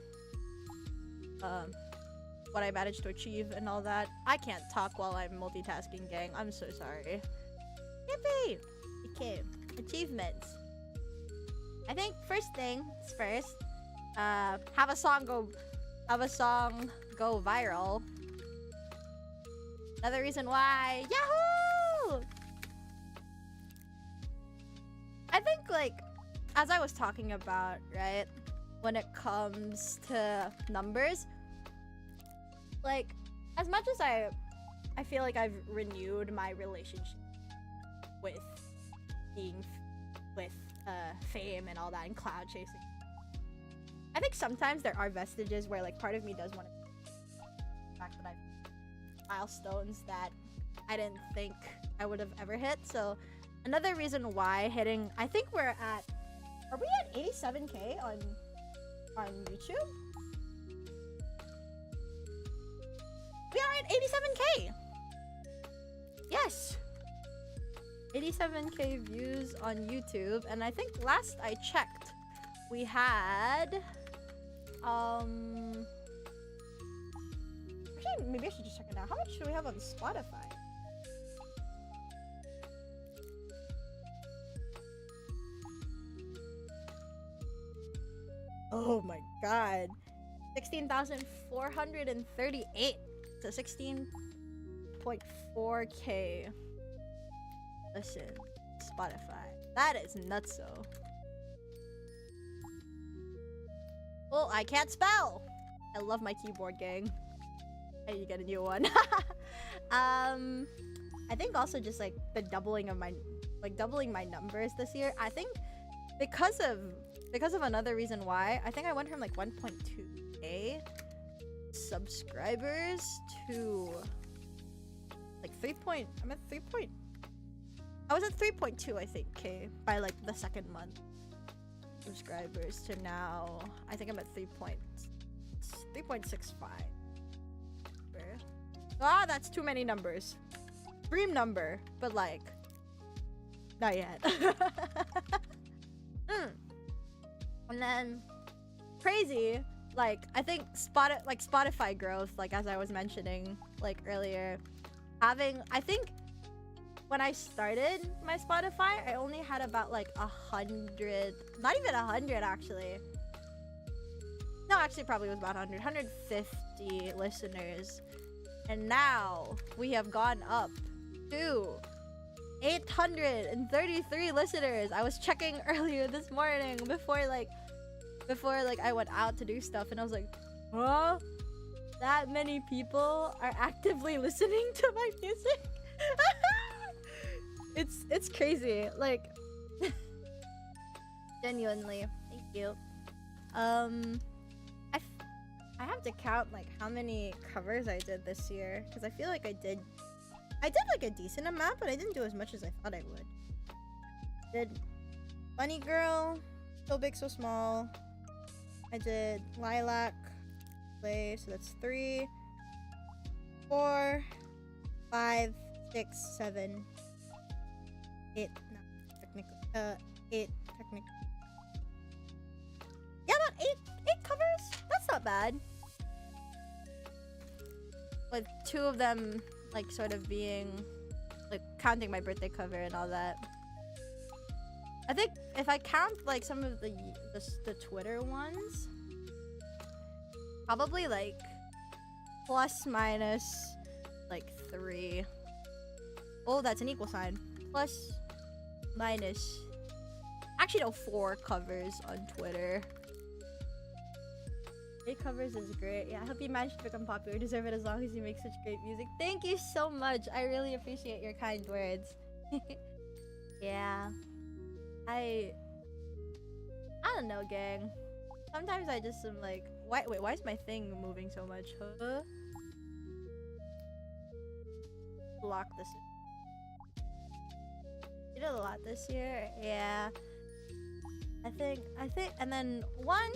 what I managed to achieve and all that. I can't talk while I'm multitasking, gang. I'm so sorry. Yippee! Okay, achievements. I think first thing is first, have a song go viral. Another reason why, Yahoo! I think like, as I was talking about, right, when it comes to numbers, like, as much as I feel like I've renewed my relationship with fame and all that and cloud chasing, I think sometimes there are vestiges where like part of me does want to the fact that I've milestones that I didn't think I would have ever hit. So another reason why hitting, I think we're at, are we at 87K on YouTube? We are at 87K. Yes. 87K views on YouTube, and I think last I checked, we had actually, maybe I should just check it out. How much do we have on Spotify? Oh my god. 16,438 to 16.4K. Listen, Spotify. That is nutso. Oh, I can't spell. I love my keyboard, gang. I need to get a new one. I think also just like the doubling of my numbers this year. I think because of another reason why, I think I went from like 1.2K subscribers to like I was at 3.2 I think K by like the second month subscribers to now I think I'm at 3.65. Ah, that's too many numbers. Dream number, but like not yet. And then crazy, like I think Spotify growth, like as I was mentioning like earlier, having, I think when I started my Spotify, I only had about like 100, not even 100 actually. No, actually probably was about 150 listeners. And now we have gone up to 833 listeners. I was checking earlier this morning before I went out to do stuff, and I was like, huh? That many people are actively listening to my music? It's crazy. Like genuinely. Thank you. I have to count like how many covers I did this year, because I feel like I did like a decent amount, but I didn't do as much as I thought I would. Did Bunny Girl, So Big So Small. I did Lilac Play, so that's 3, 4, 5, 6, 7, 8, 8 technically. Yeah, about 8 covers. That's not bad. With 2 of them like sort of being like counting my birthday cover and all that. I think if I count like some of the Twitter ones, probably like plus minus like 3 Oh, that's an equal sign. Plus, minus. Actually, no, 4 covers on Twitter. 8 covers is great. Yeah, I hope you managed to become popular. You deserve it as long as you make such great music. Thank you so much. I really appreciate your kind words. Yeah. I don't know, gang. Sometimes I just am like, why is my thing moving so much? Huh? Block this. You did a lot this year. Yeah. I think, and then 1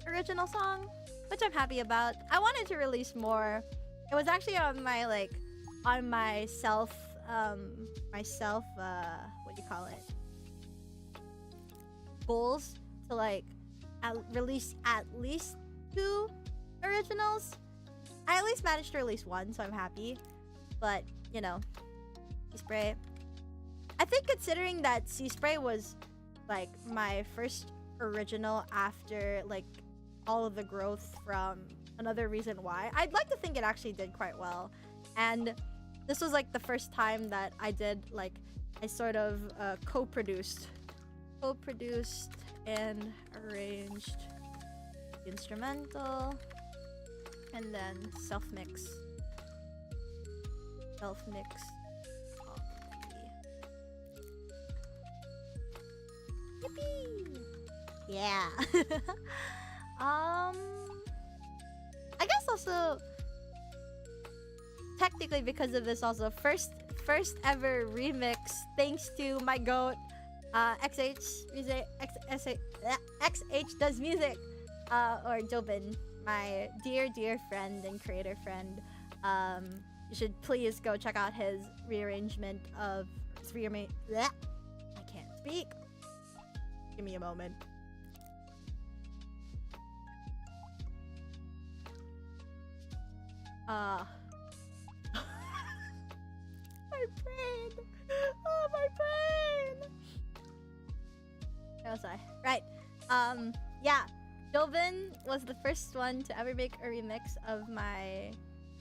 original song, which I'm happy about. I wanted to release more. It was actually on my self, what do you call it? Goals to like release at least 2 originals. I at least managed to release 1, so I'm happy. But, you know, Sea Spray. I think considering that Sea Spray was like my first original after like all of the growth from Another Reason Why, I'd like to think it actually did quite well. And this was like the first time that I did like, I sort of co-produced and arranged the instrumental and then self-mix Yippee! Yeah. I guess also technically because of this also first ever remix thanks to my goat XH does music or Jobin, my dear friend and creator friend. You should please go check out his rearrangement of I can't speak. Give me a moment. My brain. Oh, my brain. Oh, sorry. Right. Yeah. Jovin was the first one to ever make a remix of my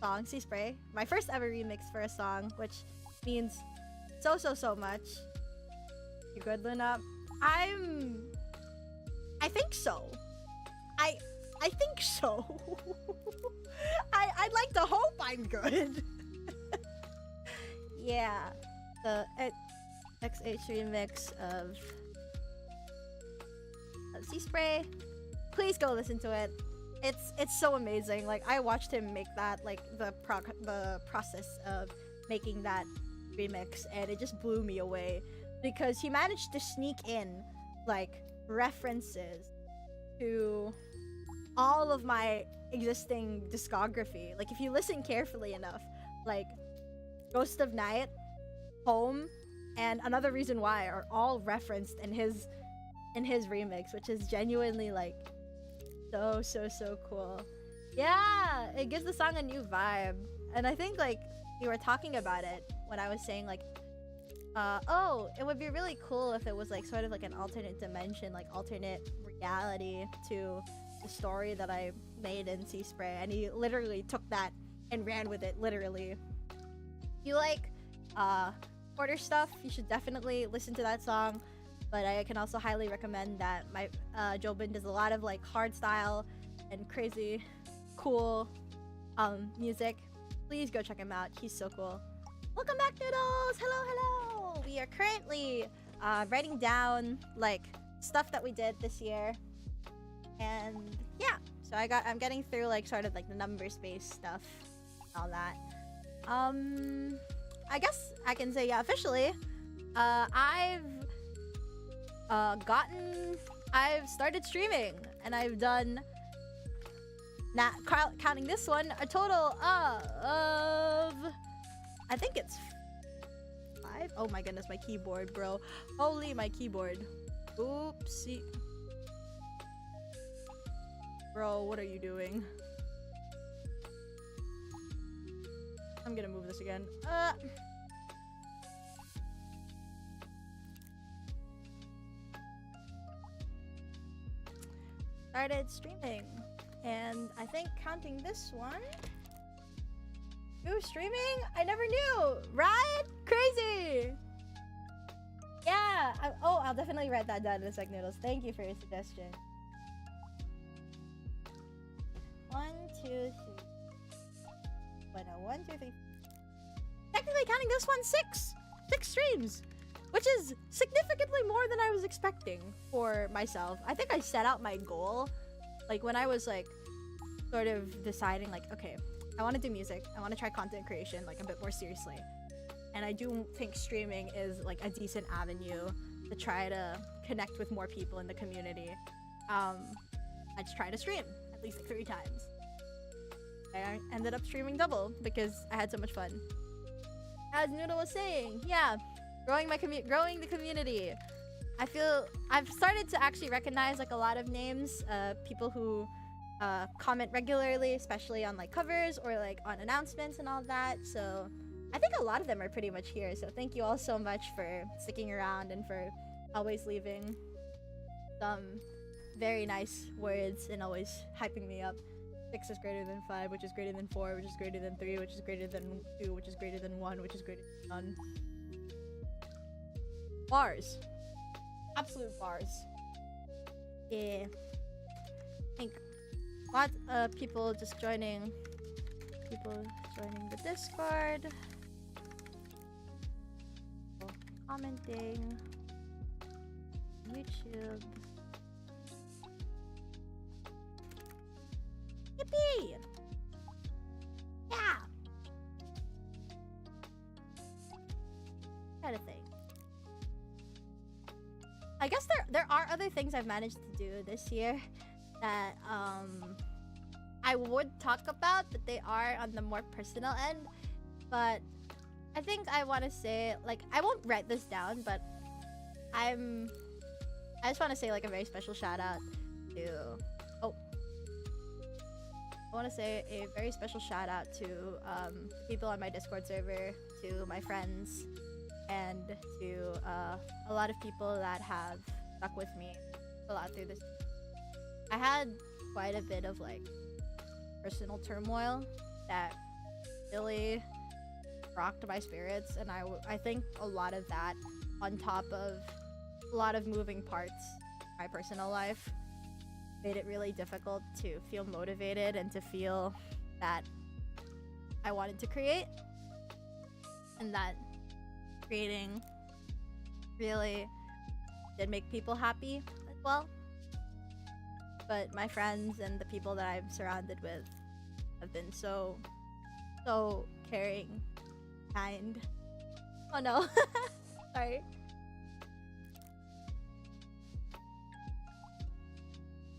song, Sea Spray. My first ever remix for a song, which means so much. You good, Luna? I think so. I think so. I'd like to hope I'm good. Yeah. The XH remix of Sea Spray. Please go listen to it. It's so amazing. Like I watched him make that, like the process of making that remix, and it just blew me away because he managed to sneak in like references to all of my existing discography. Like if you listen carefully enough, like Ghost of Night, Home, and Another Reason Why are all referenced in his remix, which is genuinely like so cool. Yeah, it gives the song a new vibe. And I think like we were talking about it when I was saying like oh, it would be really cool if it was like sort of like an alternate dimension, like alternate reality to the story that I made in Sea Spray. And he literally took that and ran with it, literally. If you like quarter stuff, you should definitely listen to that song. But I can also highly recommend that my Jobin does a lot of like hard style and crazy cool music. Please go check him out. He's so cool. Welcome back, Noodles! Hello! We are currently writing down like stuff that we did this year. And yeah, so I'm getting through like sort of like the numbers based stuff, all that. I guess I can say, yeah, officially, I've started streaming, and I've done, not counting this one, a total of, I think it's 5. Oh my goodness, my keyboard, bro. Holy, my keyboard. Oopsie. Bro, what are you doing? I'm gonna move this again. Started streaming, and I think counting this one, Ooh, streaming? I never knew, right? Crazy. Yeah. I'll definitely write that down in a sec, Noodles. Thank you for your suggestion. 1, 2, 3. Wait, no, 1, 2, 3. Technically counting this one, 6 streams, which is significantly more than I was expecting for myself. I think I set out my goal, like when I was like sort of deciding like, okay, I want to do music, I want to try content creation like a bit more seriously, and I do think streaming is like a decent avenue to try to connect with more people in the community. I just tried to stream at least like 3 times. I ended up streaming double because I had so much fun. As Noodle was saying, yeah, growing the community. I feel I've started to actually recognize like a lot of names, people who comment regularly, especially on like covers or like on announcements and all that. So I think a lot of them are pretty much here. So thank you all so much for sticking around and for always leaving some very nice words and always hyping me up. 6 is greater than 5, which is greater than 4, which is greater than 3, which is greater than 2, which is greater than 1, which is greater than none. Bars. Absolute bars. Yeah. I think a lot of people just joining. People joining the Discord. People commenting. YouTube. Yippee! Yeah! Kind of thing. I guess there are other things I've managed to do this year that I would talk about, but they are on the more personal end. But I think I want to say, like, I won't write this down, but I just want to say like a very special shout out to I want to say a very special shout out to people on my Discord server, to my friends, and to a lot of people that have stuck with me a lot through this. I had quite a bit of like personal turmoil that really rocked my spirits, and I think a lot of that, on top of a lot of moving parts in my personal life, made it really difficult to feel motivated and to feel that I wanted to create, and that creating really did make people happy as well. But my friends and the people that I'm surrounded with have been so caring, kind. Oh no. Sorry.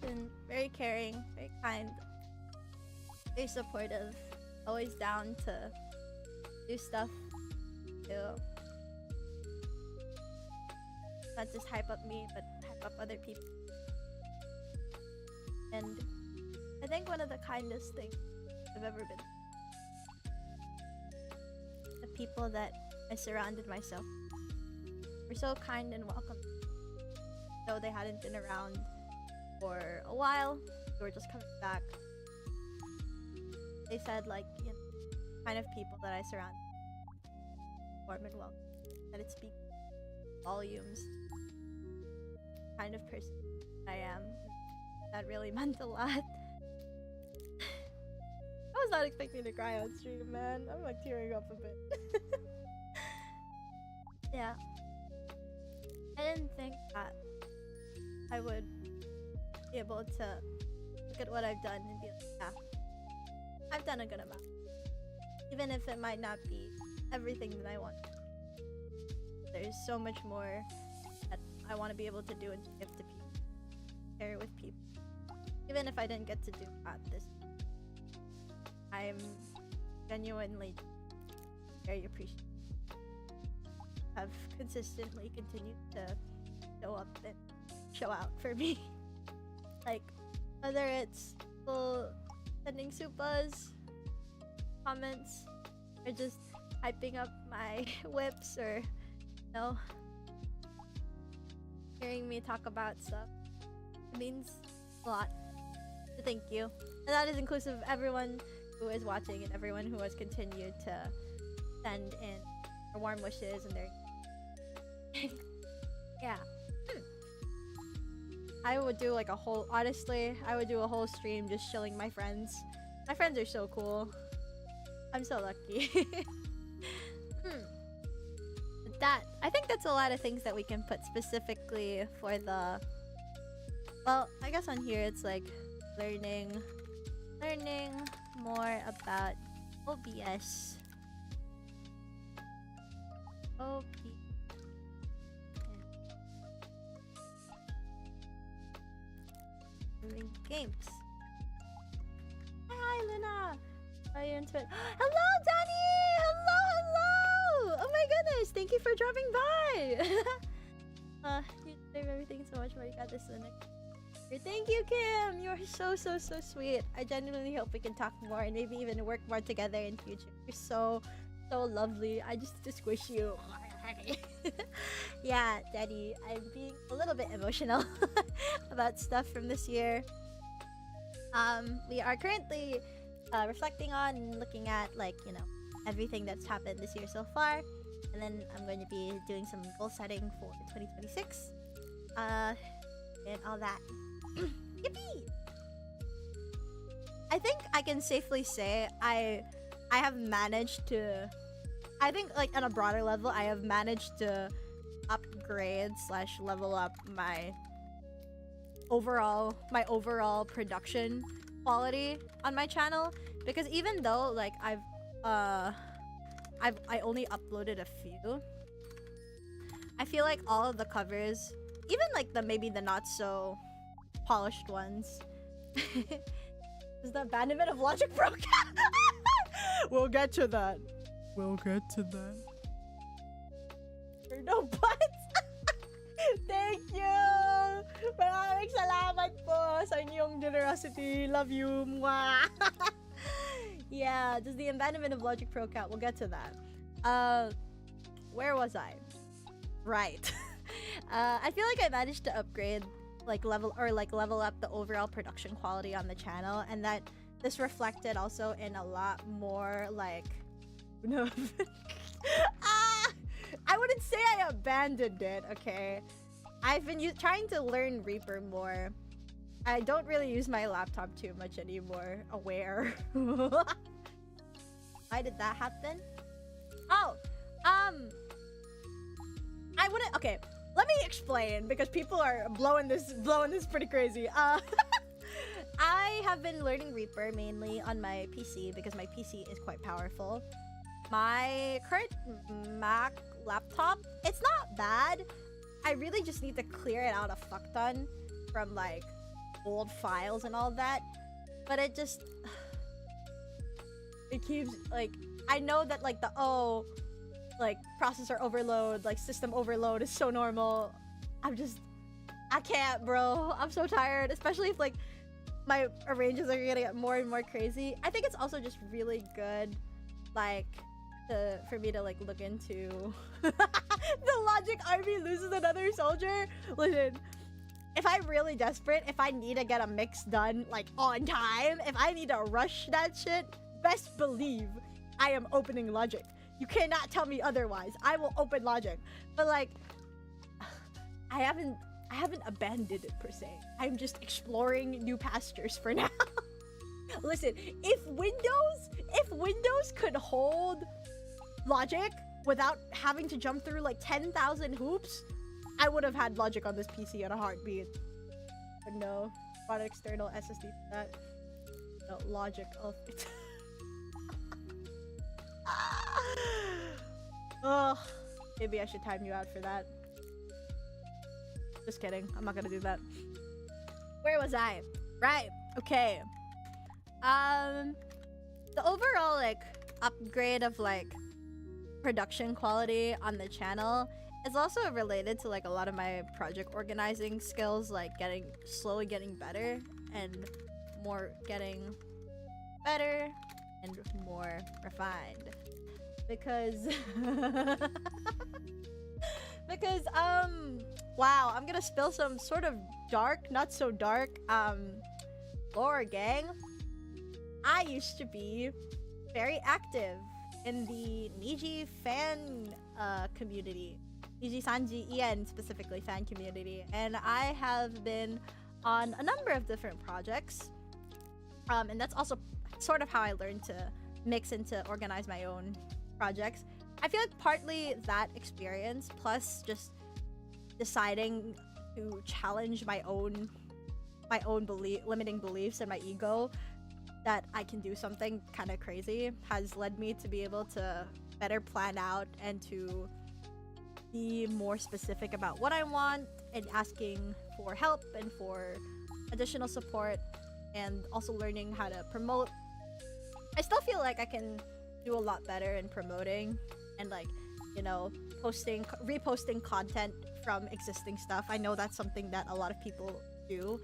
Been very caring, very kind, very supportive, always down to do stuff to not just hype up me, but hype up other people. And I think one of the kindest things I've ever been, the people that I surrounded myself were so kind and welcoming, though they hadn't been around for a while. They were just coming back. They said, like, you know, kind of people that I surround, warm and welcome, that it speaks volumes, kind of person I am. That really meant a lot. I was not expecting to cry on stream, man. I'm like tearing up a bit. Yeah. I didn't think that I would be able to look at what I've done and be like, yeah, I've done a good amount. Even if it might not be everything that I want. There's so much more that I want to be able to do and give to people. Share with people. Even if I didn't get to do that this, I'm genuinely very appreciative. Have consistently continued to show up and show out for me. Like, whether it's people sending supas, comments, or just hyping up my whips, or, you know, hearing me talk about stuff. It means a lot. So thank you. And that is inclusive of everyone who who is watching and everyone who has continued to send in their warm wishes and their yeah. I would do like a whole, honestly, I would do a whole stream just shilling my friends. My friends are so cool. I'm so lucky. I think that's a lot of things that we can put specifically for the, well, I guess on here it's like learning more about OBS. Games. Hi, Luna. Are you into it? Hello, Danny. Hello. Oh my goodness. Thank you for dropping by. You deserve everything so much more. You got this in it. Thank you, Kim. You're so sweet. I genuinely hope we can talk more and maybe even work more together in future. You're so lovely. I just squish you. Yeah, Daddy, I'm being a little bit emotional about stuff from this year. We are currently reflecting on and looking at, like, you know, everything that's happened this year so far, and then I'm going to be doing some goal setting for 2026 and all that. Yippee! I think I can safely say I have managed to, I think, like, on a broader level, I have managed to upgrade / level up my overall production quality on my channel, because even though, like, I only uploaded a few, I feel like all of the covers, even like maybe the not so polished ones, is the abandonment of logic broke. We'll get to that. No buts. Thank you. Maraming salamat po sa inyong generosity. Love you. Mwah. Yeah, just the abandonment of logic pro cat. We'll get to that. Where was I? Right. I feel like I managed to upgrade, like, level up the overall production quality on the channel, and that this reflected also in a lot more, like, no. I wouldn't say I abandoned it, okay? I've been trying to learn Reaper more. I don't really use my laptop too much anymore. Aware. Why did that happen? Oh, I wouldn't. Okay, let me explain, because people are blowing this pretty crazy. I have been learning Reaper mainly on my PC because my PC is quite powerful. My current Mac laptop, it's not bad. I really just need to clear it out a fuck ton from, like, old files and all that. But it just, it keeps, like, I know that, like, like, processor overload, like, system overload is so normal. I can't, bro. I'm so tired, especially if, like, my arranges are gonna get more and more crazy. I think it's also just really good, like, for me to, like, look into the logic army loses another soldier. Listen, if I'm really desperate, if I need to get a mix done, like, on time, if I need to rush that shit, best believe I am opening logic. You cannot tell me otherwise. I will open logic. But, like, I haven't abandoned it per se. I'm just exploring new pastures for now. Listen, if Windows could hold logic without having to jump through like 10,000 hoops, I would have had logic on this PC in a heartbeat. But no, bought an external SSD for that. No, logic of it. Oh, maybe I should time you out for that. Just kidding. I'm not gonna do that. Where was I? Right. Okay. The overall, like, upgrade of, like, production quality on the channel is also related to, like, a lot of my project organizing skills, like slowly getting better and more getting better and more refined. Because wow, I'm gonna spill some sort of dark, not so dark, lore, gang. I used to be very active in the Niji fan community. Niji Sanji Ien specifically fan community. And I have been on a number of different projects. And that's also sort of how I learned to mix and to organize my own projects. I feel like partly that experience plus just deciding to challenge my own limiting beliefs and my ego that I can do something kind of crazy has led me to be able to better plan out and to be more specific about what I want and asking for help and for additional support, and also learning how to promote. I still feel like I can do a lot better in promoting and, like, you know, reposting content from existing stuff. I know that's something that a lot of people do.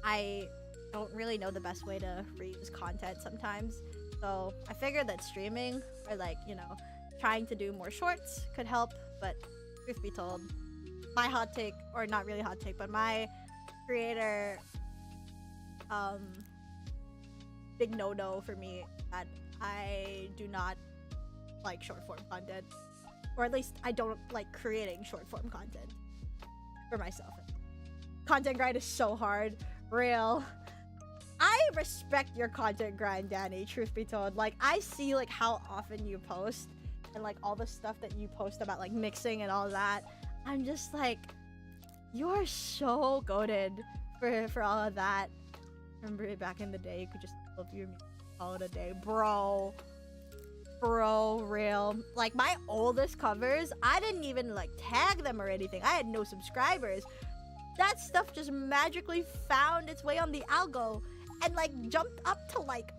I don't really know the best way to reuse content sometimes. So I figured that streaming or, like, you know, trying to do more shorts could help. But truth be told, my hot take, or not really hot take, but my creator big no-no for me that I do not like short form content, or at least I don't like creating short form content for myself. Content grind is so hard. Real. I respect your content grind, Danny, truth be told. Like, I see like how often you post and like all the stuff that you post about like mixing and all that. I'm just like, you're so goated for all of that. Remember back in the day, you could just love your music, call it a day. Bro, real. Like, my oldest covers, I didn't even like tag them or anything. I had no subscribers. That stuff just magically found its way on the algo and like jumped up to like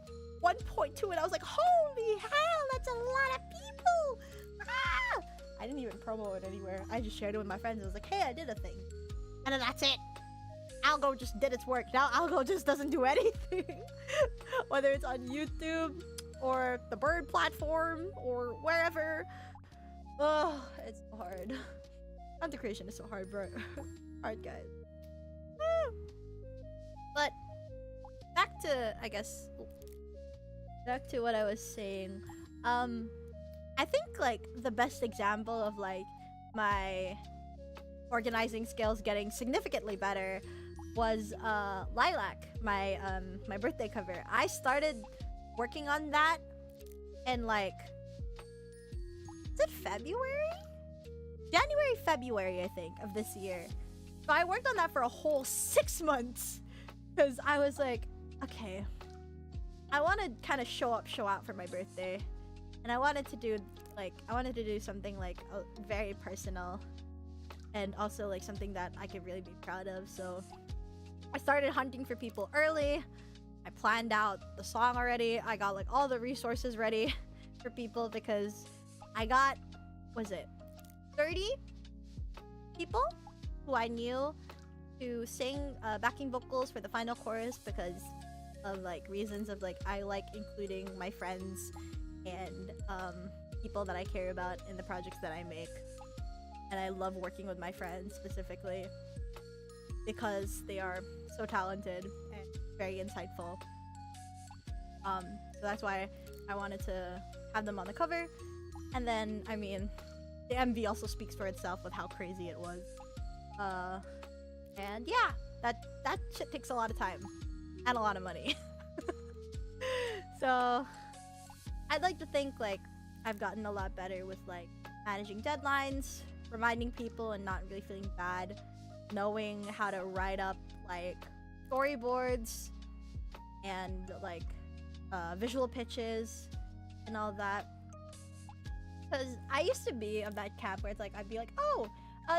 1.2, and I was like, holy hell, that's a lot of people. Ah! I didn't even promo it anywhere. I just shared it with my friends. I was like, hey, I did a thing. And then that's it. Algo just did its work. Now Algo just doesn't do anything. Whether it's on YouTube or the Bird platform or wherever. Oh, it's so hard. Content creation is so hard, bro. Hard, guys. But back to, I guess, back to what I was saying. I think like the best example of like my organizing skills getting significantly better was Lilac, my birthday cover. I started working on that in like, is it February? January, February, I think, of this year. So I worked on that for a whole 6 months because I was like, okay, I want to kind of show out for my birthday, and I wanted to do something like very personal, and also like something that I could really be proud of. So I started hunting for people early. I planned out the song already. I got like all the resources ready for people because I got, was it 30 people who I knew to sing backing vocals for the final chorus because of like reasons of like I like including my friends and people that I care about in the projects that I make. And I love working with my friends specifically because they are so talented and very insightful. So that's why I wanted to have them on the cover. And then, I mean, the MV also speaks for itself with how crazy it was. And yeah, that shit takes a lot of time and a lot of money. So I'd like to think like I've gotten a lot better with like managing deadlines, reminding people and not really feeling bad, knowing how to write up like storyboards and like visual pitches and all that. Because I used to be of that camp where it's like I'd be like, oh,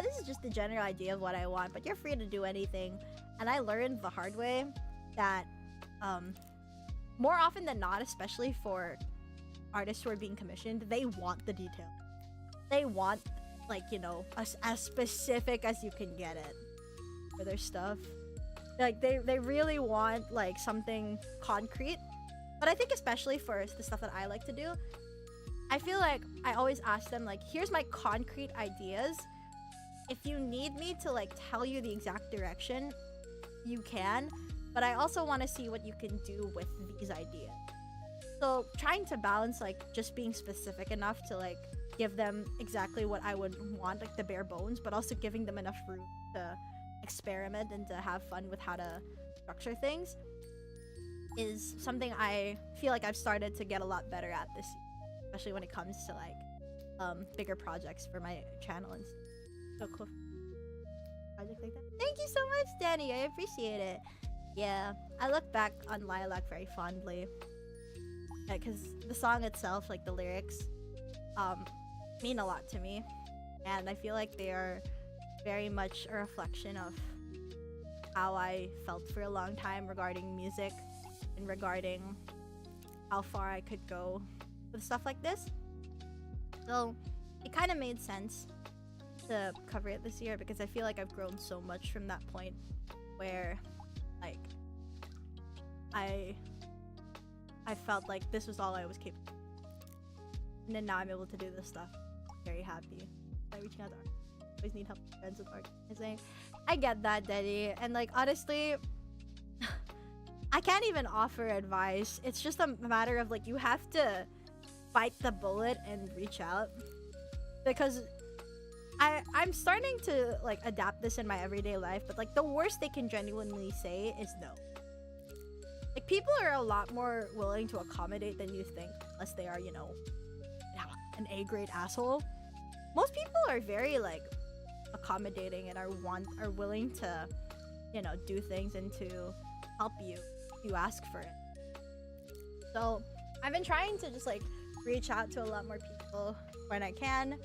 this is just the general idea of what I want, but you're free to do anything. And I learned the hard way that more often than not, especially for artists who are being commissioned, they want the detail. They want, like, you know, as specific as you can get it for their stuff. Like, they really want, like, something concrete. But I think especially for the stuff that I like to do, I feel like I always ask them, like, here's my concrete ideas. If you need me to, like, tell you the exact direction, you can. But I also want to see what you can do with these ideas. So trying to balance like just being specific enough to like give them exactly what I would want, like the bare bones, but also giving them enough room to experiment and to have fun with how to structure things is something I feel like I've started to get a lot better at this year, especially when it comes to like bigger projects for my channel and stuff. So cool. Project like that. Thank you so much, Danny. I appreciate it. Yeah, I look back on Lilac very fondly because the song itself, like the lyrics, mean a lot to me, and I feel like they are very much a reflection of how I felt for a long time regarding music and regarding how far I could go with stuff like this. So it kind of made sense to cover it this year because I feel like I've grown so much from that point where like I felt like this was all I was capable of. And then now I'm able to do this stuff. Very happy. By reaching out to art. Always need help with friends with organizing. I get that, Daddy. And like honestly, I can't even offer advice. It's just a matter of like you have to bite the bullet and reach out. Because I'm starting to like adapt this in my everyday life, but like the worst they can genuinely say is no. Like people are a lot more willing to accommodate than you think, unless they are, you know, an A-grade asshole. Most people are very like accommodating and are willing to, you know, do things and to help you if you ask for it. So I've been trying to just like reach out to a lot more people when I can,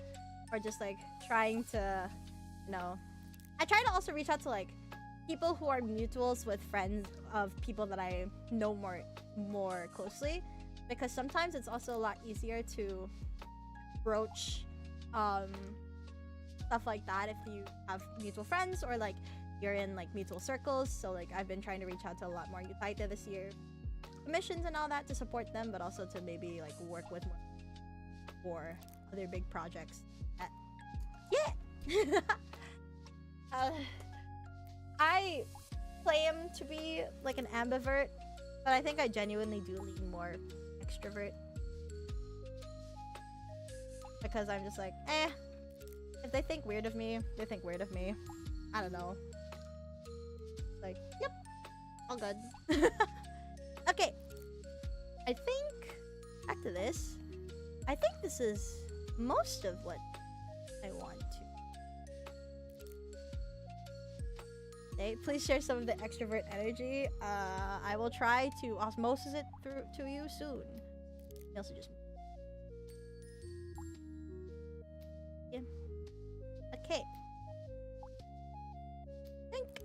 or just like trying to, you know, I try to also reach out to like people who are mutuals with friends of people that I know more closely, because sometimes it's also a lot easier to broach stuff like that if you have mutual friends or like you're in like mutual circles. So like I've been trying to reach out to a lot more Utaite this year, commissions and all that, to support them, but also to maybe like work with more for other big projects. Yeah. I claim to be like an ambivert, but I think I genuinely do lean more extrovert, because I'm just like, if they think weird of me, they think weird of me. I don't know. Like, yep, all good. Okay, I think back to this. I think this is most of what I want to. Okay, please share some of the extrovert energy. I will try to osmosis it through to you soon. I also just yeah. Okay. Think.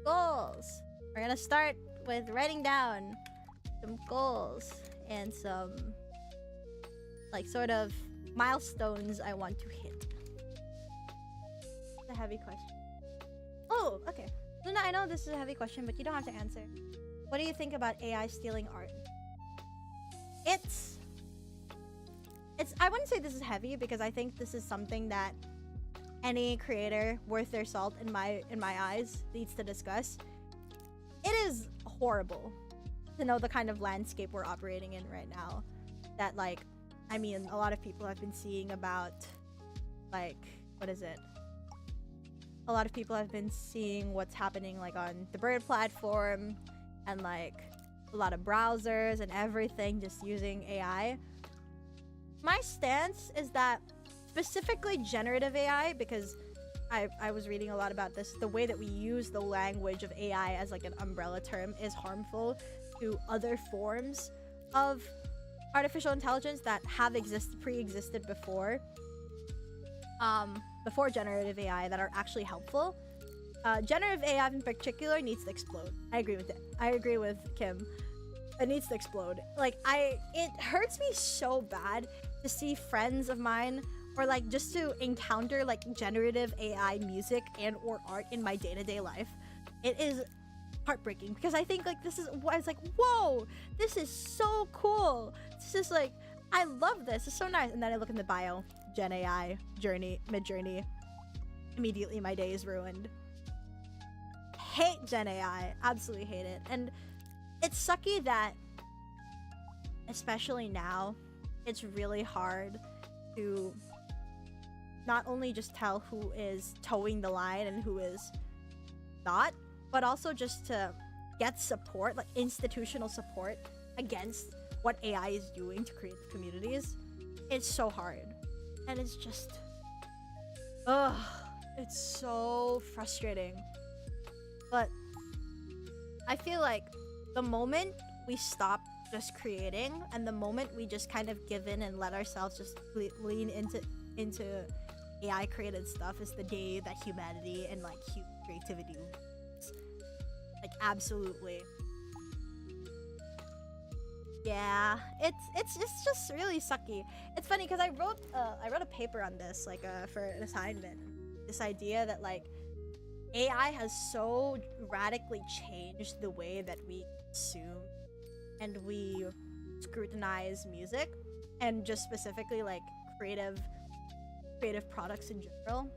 Goals. We're gonna start with writing down some goals and some like sort of milestones I want to hit. It's a heavy question. Oh, okay. Luna, I know this is a heavy question, but you don't have to answer. What do you think about AI stealing art? It's I wouldn't say this is heavy, because I think this is something that any creator worth their salt in my eyes needs to discuss. It is horrible to know the kind of landscape we're operating in right now. That like, I mean, a lot of people have been seeing about like, what is it? A lot of people have been seeing what's happening like on the Bird platform, and like a lot of browsers and everything just using AI. My stance is that specifically generative AI, because I was reading a lot about this, the way that we use the language of AI as like an umbrella term is harmful to other forms of artificial intelligence that have pre-existed before generative AI, that are actually helpful. Generative AI in particular needs to explode. I agree with it. I agree with Kim. It needs to explode. Like it hurts me so bad to see friends of mine, or like just to encounter like generative AI music and or art in my day-to-day life. It is heartbreaking, because I think like this is why it's like, whoa, this is so cool. It's just like, I love this. It's so nice. And then I look in the bio, Gen AI, mid-journey. Immediately my day is ruined. Hate Gen AI. Absolutely hate it. And it's sucky that, especially now, it's really hard to not only just tell who is towing the line and who is not, but also just to get support, like institutional support against what AI is doing to create communities. It's so hard. And it's just, ugh, it's so frustrating. But I feel like the moment we stop just creating and the moment we just kind of give in and let ourselves just lean into AI created stuff is the day that humanity and like human creativity wins. Like absolutely. Yeah, it's just really sucky. It's funny because I wrote a paper on this like for an assignment. This idea that like AI has so radically changed the way that we consume and we scrutinize music, and just specifically like creative products in general.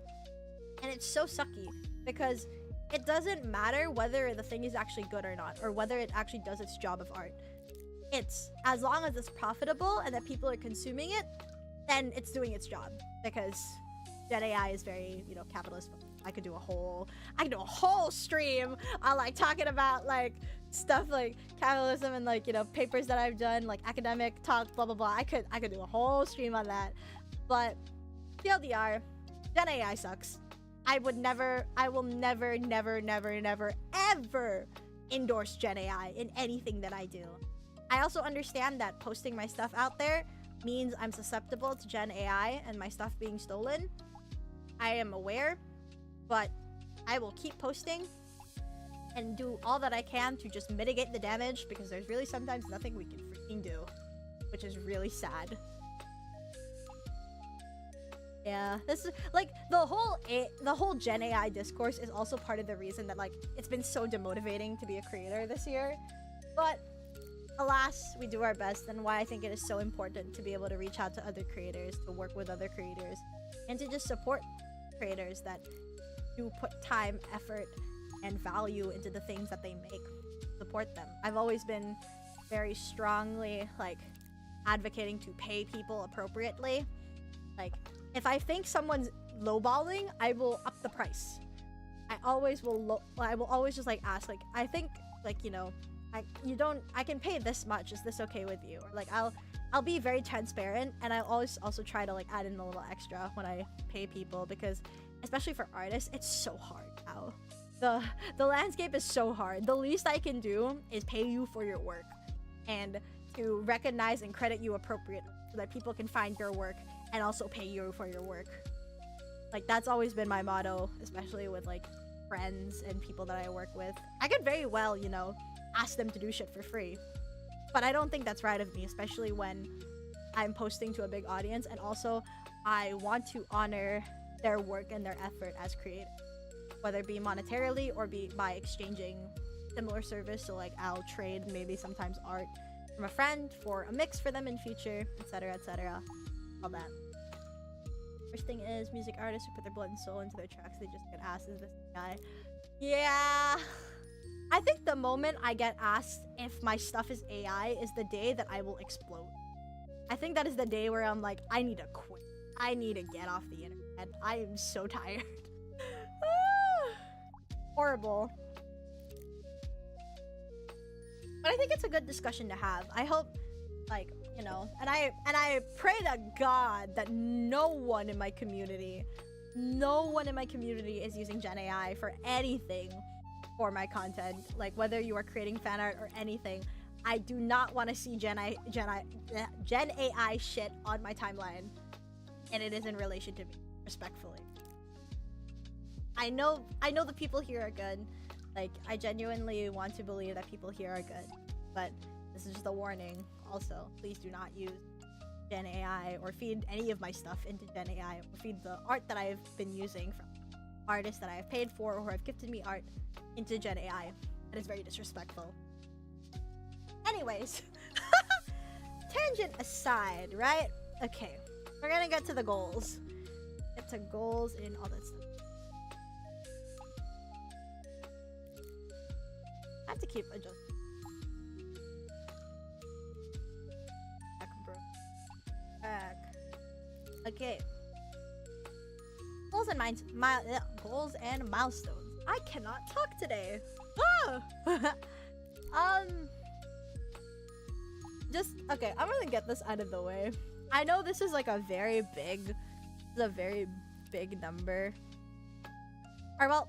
And it's so sucky because it doesn't matter whether the thing is actually good or not, or whether it actually does its job of art. It's as long as it's profitable and that people are consuming it, then it's doing its job. Because Gen AI is very, you know, capitalist. I could do a whole stream on like talking about like stuff like capitalism and like, you know, papers that I've done, like academic talk, blah blah blah. I could do a whole stream on that. But TLDR, Gen AI sucks. I will never, ever endorse Gen AI in anything that I do. I also understand that posting my stuff out there means I'm susceptible to Gen AI and my stuff being stolen. I am aware, but I will keep posting and do all that I can to just mitigate the damage, because there's really sometimes nothing we can freaking do, which is really sad. Yeah, this is like the whole Gen AI discourse is also part of the reason that like it's been so demotivating to be a creator this year. But alas, we do our best, and why I think it is so important to be able to reach out to other creators, to work with other creators, and to just support creators that do put time, effort, and value into the things that they make. Support them. I've always been very strongly like advocating to pay people appropriately. Like, if I think someone's lowballing, I will up the price. I will always just like ask, like, I think, like, you know, I can pay this much. Is this okay with you? Or like I'll be very transparent, and I always also try to like add in a little extra when I pay people, because especially for artists, it's so hard now. The landscape is so hard. The least I can do is pay you for your work and to recognize and credit you appropriately so that people can find your work and also pay you for your work. Like, that's always been my motto, especially with like friends and people that I work with. I could very well, you know, ask them to do shit for free, but I don't think that's right of me, especially when I'm posting to a big audience, and also I want to honor their work and their effort as creators, whether it be monetarily or be by exchanging similar service. So like I'll trade maybe sometimes art from a friend for a mix for them in future, etc, etc, all that. First thing is, music artists who put their blood and soul into their tracks, they just get asked, is this guy? Yeah, I think the moment I get asked if my stuff is AI is the day that I will explode. I think that is the day where I'm like, I need to quit. I need to get off the internet. I am so tired. Horrible. But I think it's a good discussion to have. I hope, like, you know, and I pray to God that no one in my community is using Gen AI for anything for my content. Like, whether you are creating fan art or anything, I do not want to see Gen AI shit on my timeline, and it is in relation to me, respectfully. I know the people here are good. Like, I genuinely want to believe that people here are good, but this is just a warning. Also, please do not use Gen AI or feed any of my stuff into Gen AI, or feed the art that I've been using from artists that I have paid for or who have gifted me art into Gen AI. That is very disrespectful. Anyways, tangent aside, right? Okay, we're gonna get to the goals. Get to goals in all that stuff. I have to keep adjusting. goals and milestones. I cannot talk today. Just okay. I'm gonna get this out of the way. I know this is like a very big number. Or well,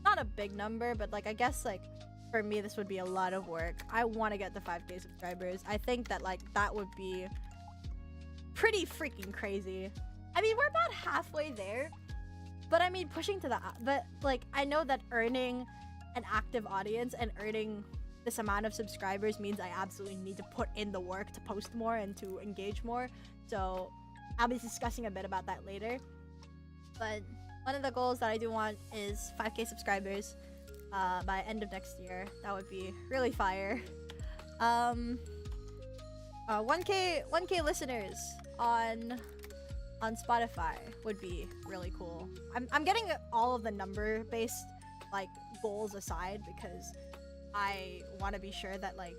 not a big number, but like I guess like for me this would be a lot of work. I want to get to 5K subscribers. I think that like that would be pretty freaking crazy. I mean, we're about halfway there, but I mean pushing to that. But like I know that earning an active audience and earning this amount of subscribers means I absolutely need to put in the work to post more and to engage more. So I'll be discussing a bit about that later. But one of the goals that I do want is 5K subscribers by end of next year. That would be really fire. 1K listeners on Spotify would be really cool. I'm getting all of the number based like goals aside because I want to be sure that like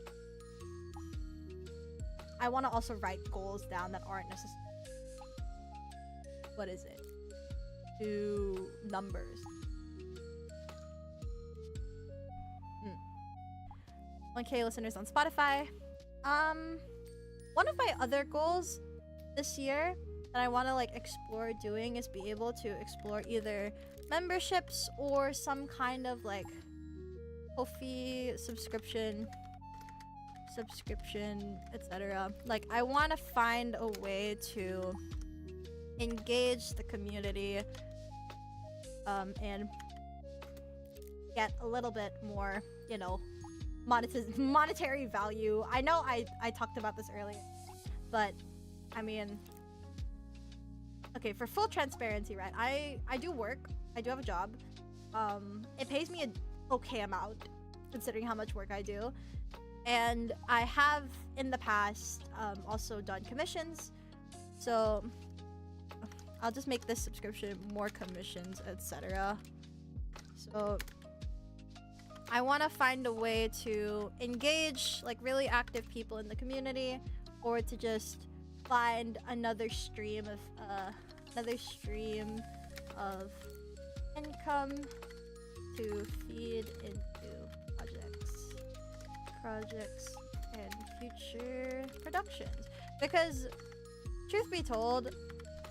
I want to also write goals down that aren't necessarily to numbers. 1K listeners on Spotify. One of my other goals this year that I want to like explore doing is be able to explore either memberships or some kind of like Ko-fi subscription, etc. Like I want to find a way to engage the community and get a little bit more, you know, monetary value. I know I talked about this earlier, but I mean, okay, for full transparency, right? I do work. I do have a job. It pays me an okay amount considering how much work I do. And I have in the past also done commissions. So I'll just make this subscription more commissions, etc. So I want to find a way to engage like really active people in the community, or to just find another stream of income to feed into projects and future productions. Because truth be told,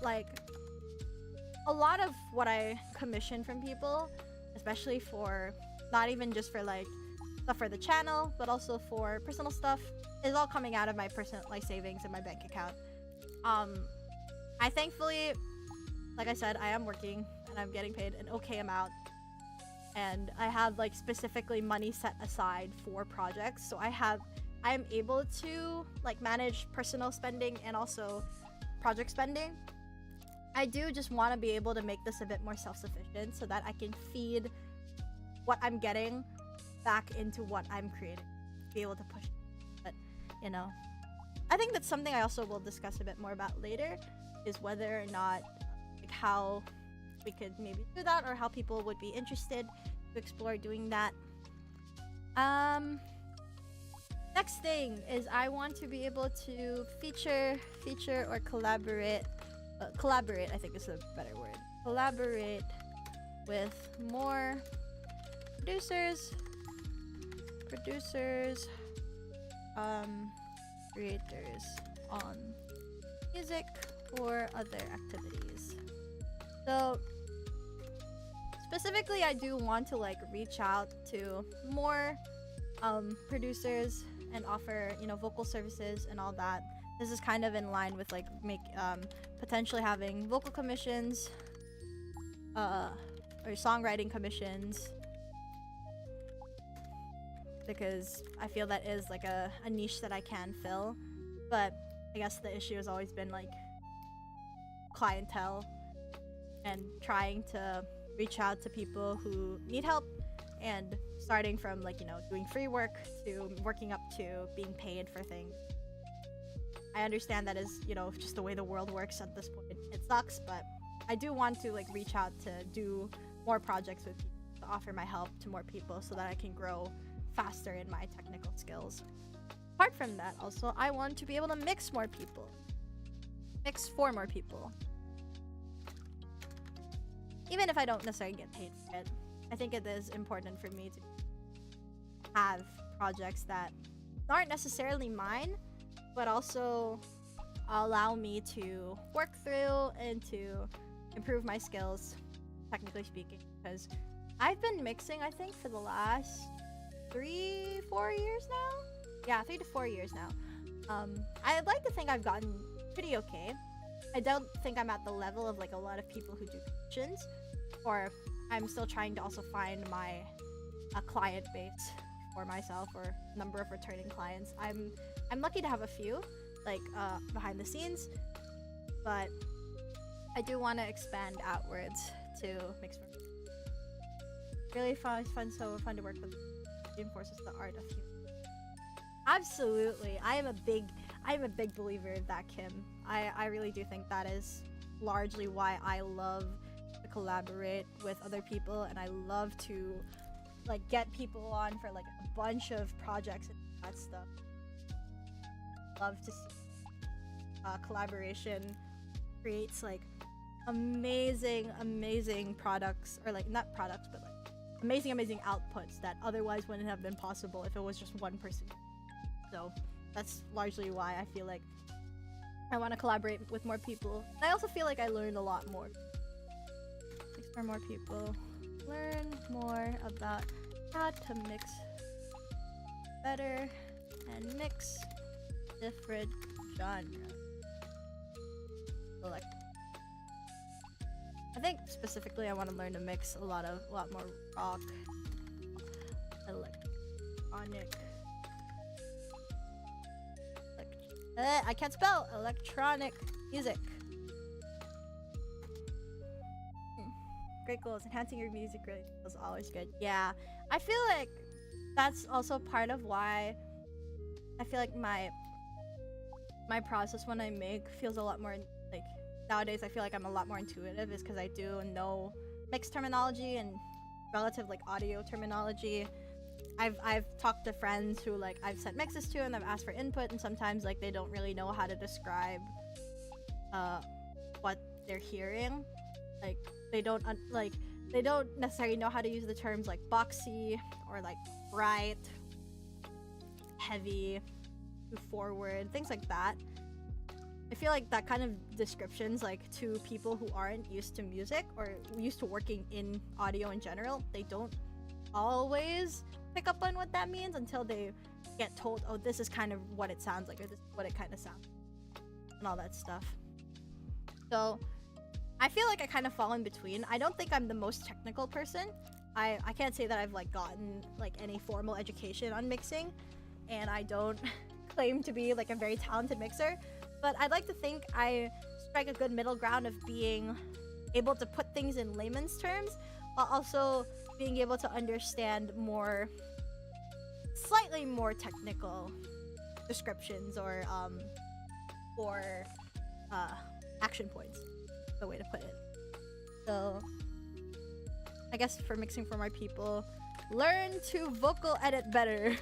like a lot of what I commission from people, especially for not even just for like stuff for the channel, but also for personal stuff, is all coming out of my personal like savings in my bank account. I thankfully, like I said, I am working and I'm getting paid an okay amount, and I have like specifically money set aside for projects, so I am able to like manage personal spending and also project spending. I do just want to be able to make this a bit more self-sufficient so that I can feed what I'm getting back into what I'm creating, be able to push it. But you know, I think that's something I also will discuss a bit more about later, is whether or not like how we could maybe do that, or how people would be interested to explore doing that. Next thing is I want to be able to feature or collaborate, I think is a better word, collaborate with more producers, creators on music or other activities. So specifically, I do want to like reach out to more producers and offer, you know, vocal services and all that. This is kind of in line with like potentially having vocal commissions or songwriting commissions, because I feel that is like a niche that I can fill. But I guess the issue has always been like clientele and trying to reach out to people who need help, and starting from like, you know, doing free work to working up to being paid for things. I understand that is, you know, just the way the world works at this point. It sucks, but I do want to like reach out to do more projects with people, to offer my help to more people so that I can grow faster in my technical skills. Apart from that, also, I want to be able to mix for more people. even if I don't necessarily get paid for it, I think it is important for me to have projects that aren't necessarily mine, but also allow me to work through and to improve my skills, technically speaking, because I've been mixing, I think, for the last 3-4 years now. Yeah, 3 to 4 years now. I'd like to think I've gotten pretty okay. I don't think I'm at the level of like a lot of people who do commissions, or I'm still trying to also find my client base for myself, or number of returning clients. I'm lucky to have a few, like behind the scenes, but I do want to expand outwards to mix. Really fun, so fun to work with. Reinforces the art of human. Absolutely, I am a big believer of that, Kim. I really do think that is largely why I love to collaborate with other people, and I love to like get people on for like a bunch of projects and that stuff. Love to see collaboration creates like amazing products, or like not products, but like amazing outputs that otherwise wouldn't have been possible if it was just one person. So that's largely why I feel like I want to collaborate with more people. And I also feel like I learned a lot more. Explore more people. Learn more about how to mix better and mix different genres. Like, I think specifically I want to learn to mix a lot more rock, electronic. I can't spell electronic music. Great goals. Enhancing your music really is always good. Yeah, I feel like that's also part of why I feel like my process when I make feels a lot more like nowadays. I feel like I'm a lot more intuitive, is because I do know mix terminology and relative like audio terminology. I've talked to friends who like I've sent mixes to, and I've asked for input, and sometimes like they don't really know how to describe what they're hearing. Like they don't necessarily know how to use the terms like boxy or like bright, heavy, move forward, things like that. I feel like that kind of descriptions, like to people who aren't used to music or used to working in audio in general, they don't always pick up on what that means until they get told, oh, this is kind of what it sounds like, or this is what it kind of sounds like, and all that stuff. So I feel like I kind of fall in between. I don't think I'm the most technical person. I can't say that I've like gotten like any formal education on mixing, and I don't claim to be like a very talented mixer, but I'd like to think I strike a good middle ground of being able to put things in layman's terms while also being able to understand slightly more technical descriptions or action points, the way to put it. So I guess for mixing for my people, learn to vocal edit better.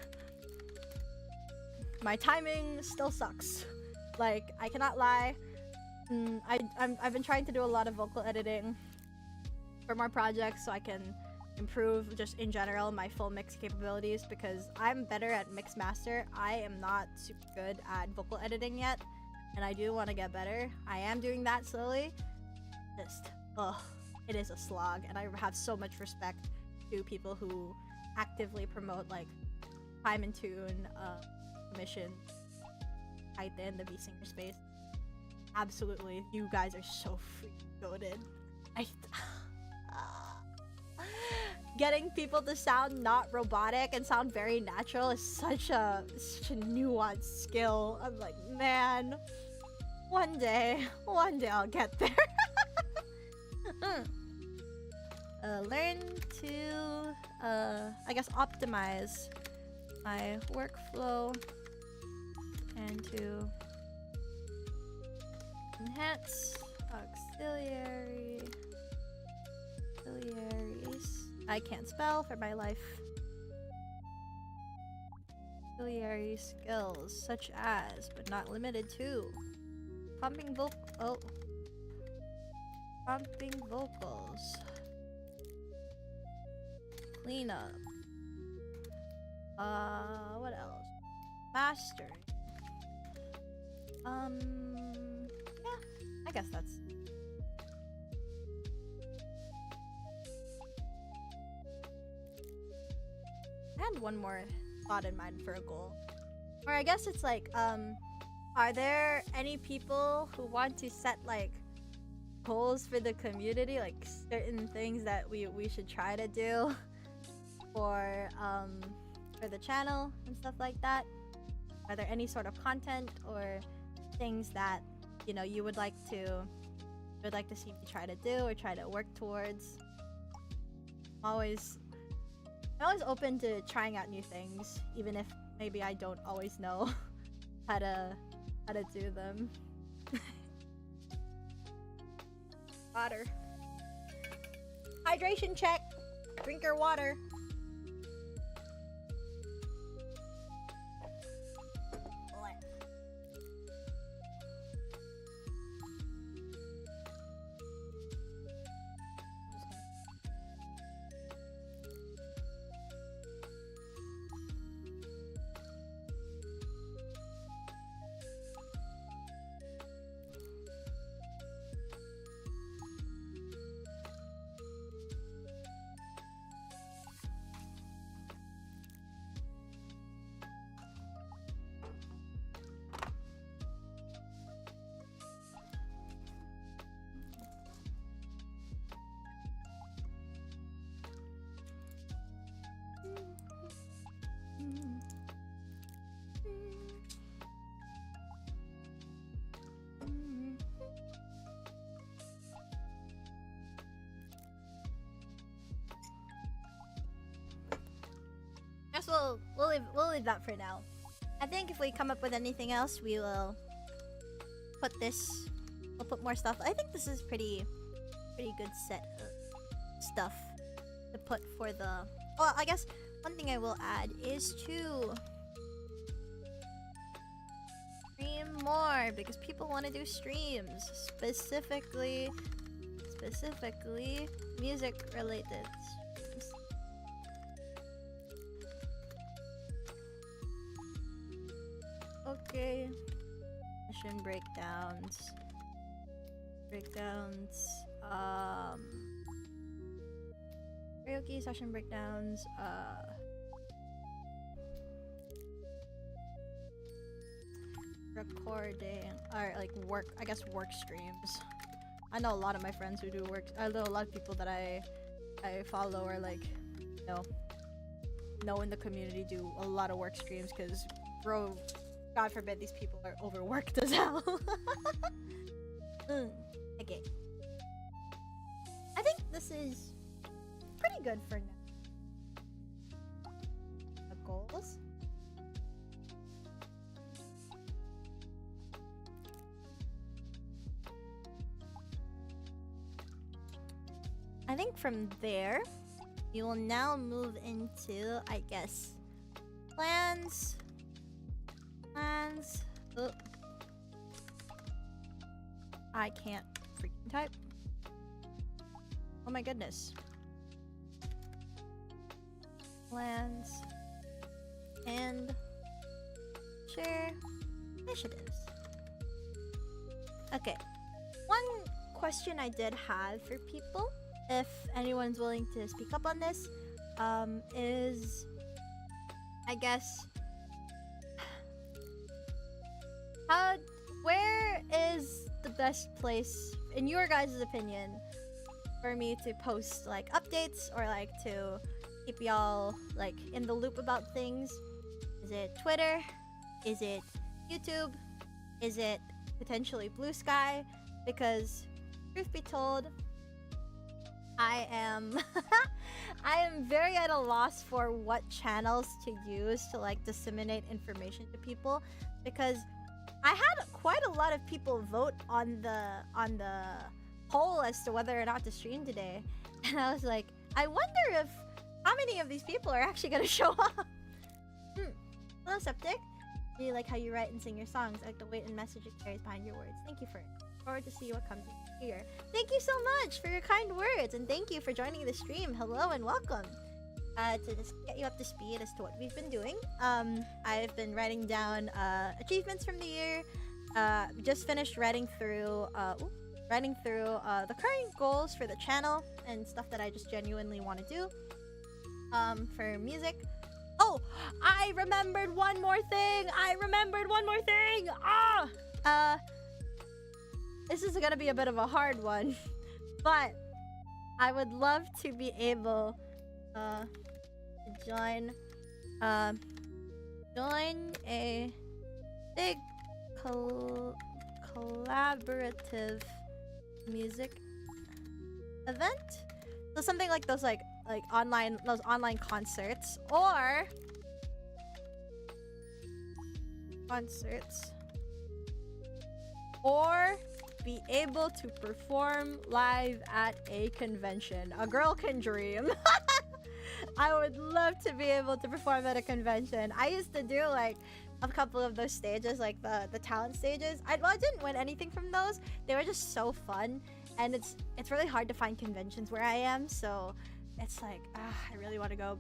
My timing still sucks. Like, I cannot lie. I've been trying to do a lot of vocal editing for more projects so I can improve just in general my full mix capabilities, because I'm better at mix master. I am not super good at vocal editing yet, and I do want to get better. I am doing that slowly. Just it is a slog, and I have so much respect to people who actively promote like time and tune commission in the V-Singer space. Absolutely, you guys are so freaking goated. Getting people to sound not robotic and sound very natural is such a nuanced skill. I'm like, man, one day I'll get there. Learn to I guess optimize my workflow and to enhance auxiliaries. I can't spell for my life. Auxiliary skills such as, but not limited to, pumping vocal. Oh. Pumping vocals. Cleanup. What else? Mastering. Yeah, I guess that's. I had one more thought in mind for a goal. Or I guess it's like, are there any people who want to set like goals for the community, like certain things that we should try to do for the channel and stuff like that? Are there any sort of content or things that you would like to see me try to do or try to work towards? I'm always open to trying out new things, even if maybe I don't always know how to do them. Water. Hydration check. Drink your water. Guess we'll leave that for now. I think if we come up with anything else, we will put this. We'll put more stuff. I think this is pretty good set of stuff to put for the. Well, I guess one thing I will add is to stream more because people want to do streams, specifically music related streams. Okay. Session breakdowns. Karaoke session breakdowns. Recording or like work. I guess work streams. I know a lot of my friends who do work. I know a lot of people that I follow or like know in the community do a lot of work streams because bro. God forbid these people are overworked as hell. Okay. I think this is pretty good for now. The goals. I think from there, we will now move into, I guess, plans. Oh. I can't freaking type. Oh my goodness. Plans and share initiatives. Okay. One question I did have for people, if anyone's willing to speak up on this, is I guess where is the best place, in your guys' opinion, for me to post like updates or like to keep y'all like in the loop about things? Is it Twitter? Is it YouTube? Is it potentially Blue Sky? Because truth be told, I am I am very at a loss for what channels to use to like disseminate information to people, because I had quite a lot of people vote on the poll as to whether or not to stream today, and I was like, I wonder if how many of these people are actually gonna show up. Hello, Septic. I really like how you write and sing your songs. I like the weight and message it carries behind your words. Thank you for it. forward to see what comes here. Thank you so much for your kind words, and thank you for joining the stream. Hello and welcome. To just get you up to speed as to what we've been doing. I've been writing down achievements from the year. Just finished writing through the current goals for the channel and stuff that I just genuinely want to do. For music. Oh, I remembered one more thing. This is gonna be a bit of a hard one, but I would love to be able to join a big collaborative music event. So something like those like online concerts or be able to perform live at a convention. A girl can dream. I would love to be able to perform at a convention. I used to do like a couple of those stages, like the talent stages. I didn't win anything from those. They were just so fun, and it's really hard to find conventions where I am, so it's like I really want to go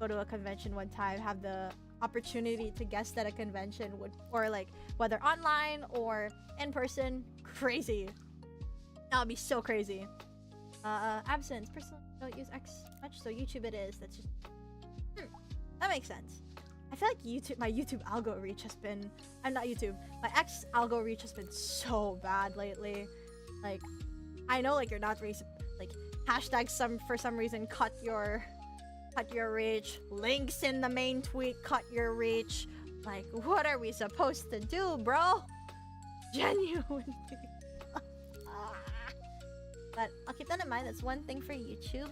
to a convention one time, have the opportunity to guest at a convention, or like whether online or in person. Crazy. That would be so crazy. Absence. Personally, don't use X much, so YouTube it is. That's just that makes sense. I feel like my YouTube algo reach has been, not YouTube, my X algo reach has been so bad lately. Like, I know like you're not like hashtag for some reason cut your reach, links in the main tweet cut your reach. Like, what are we supposed to do, bro? Genuinely. But I'll keep that in mind. That's one thing for YouTube.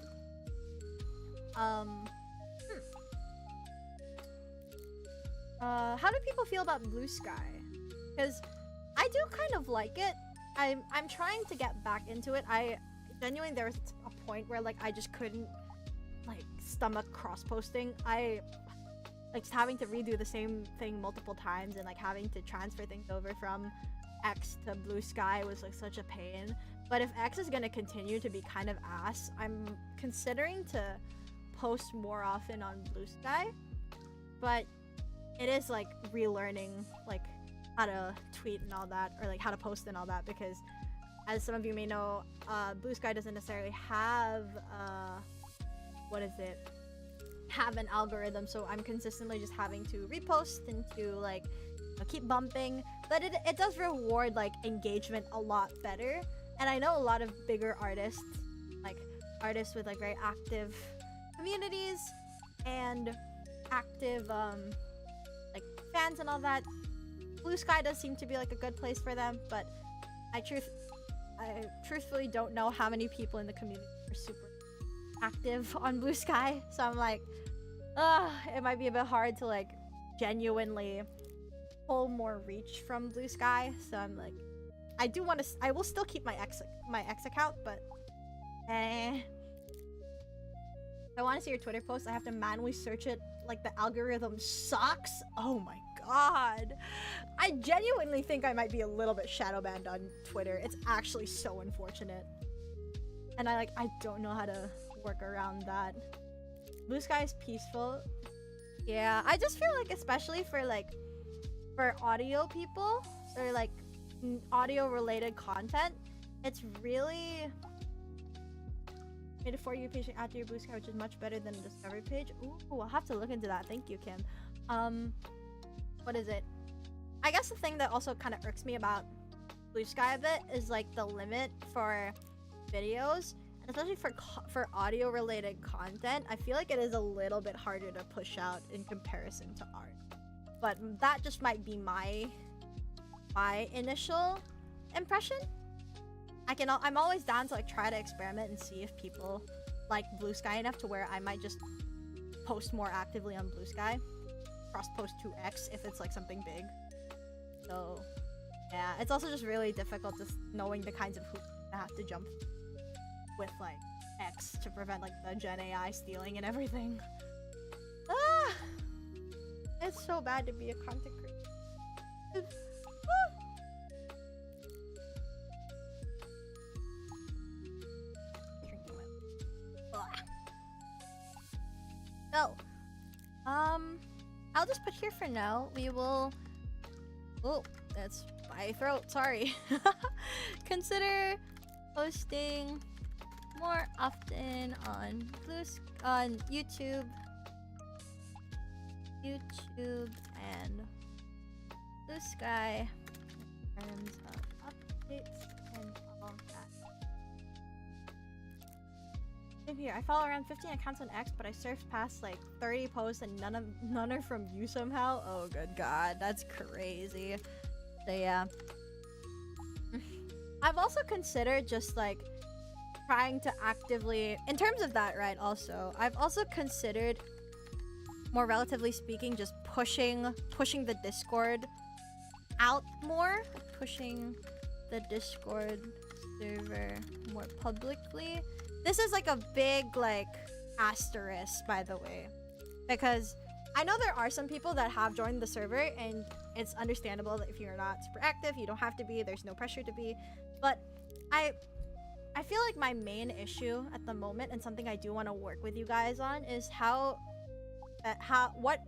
How do people feel about Blue Sky? Because I do kind of like it. I'm trying to get back into it. I genuinely, there was a point where like I just couldn't like stomach cross posting. I like just having to redo the same thing multiple times and like having to transfer things over from X to Blue Sky was like such a pain. But if X is gonna continue to be kind of ass, I'm considering to post more often on Blue Sky. But it is like relearning like how to tweet and all that, or like how to post and all that, because as some of you may know, Blue Sky doesn't necessarily have have an algorithm, so I'm consistently just having to repost and to like keep bumping. But it does reward like engagement a lot better. And I know a lot of bigger artists, like artists with like very active communities and active like fans and all that. Blue Sky does seem to be like a good place for them, but I truthfully don't know how many people in the community are super active on Blue Sky. So I'm like, it might be a bit hard to like genuinely pull more reach from Blue Sky. So I'm like, I will still keep my X account, but if I want to see your Twitter post, I have to manually search it. Like, the algorithm sucks. Oh my god. I genuinely think I might be a little bit shadow banned on Twitter. It's actually so unfortunate. And I don't know how to work around that. Blue Sky is peaceful. Yeah, I just feel like, especially for audio people, or like audio related content, it's really made a For You page after your Blue Sky, which is much better than a Discovery page. Ooh, I'll have to look into that. Thank you, Kim. What is it? I guess the thing that also kind of irks me about Blue Sky a bit is like the limit for videos, and especially for audio related content. I feel like it is a little bit harder to push out in comparison to art, but that just might be my initial impression. I'm always down to like try to experiment and see if people like Blue Sky enough to where I might just post more actively on Blue Sky, cross post to X if it's like something big. So yeah, it's also just really difficult just knowing the kinds of hoops I have to jump with like X to prevent like the Gen AI stealing and everything. It's so bad to be a content creator. So, I'll just put here for now. We will. Oh, that's my throat. Sorry. Consider posting more often on on YouTube, and Blue Sky in terms of updates and all that. Same here. I follow around 15 accounts on X, but I surfed past like 30 posts and none are from you somehow. Oh, good God, that's crazy. So yeah, I've also considered just like trying to actively, in terms of that, right? Also, I've also considered, more relatively speaking, just pushing the Discord out more, pushing the Discord server more publicly. This is like a big like asterisk, by the way, because I know there are some people that have joined the server, and it's understandable that if you're not super active, you don't have to be. There's no pressure to be, but I feel like my main issue at the moment, and something I do want to work with you guys on, is what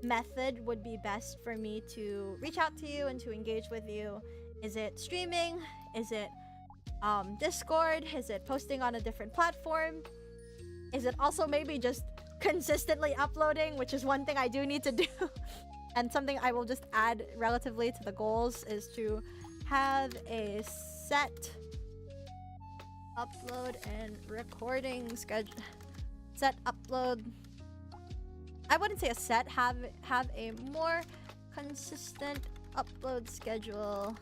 method would be best for me to reach out to you and to engage with you. Is it streaming? Is it Discord? Is it posting on a different platform? Is it also maybe just consistently uploading, which is one thing I do need to do? And something I will just add relatively to the goals is to have a set upload and recording schedule. Set upload. I wouldn't say a set. Have a more consistent upload schedule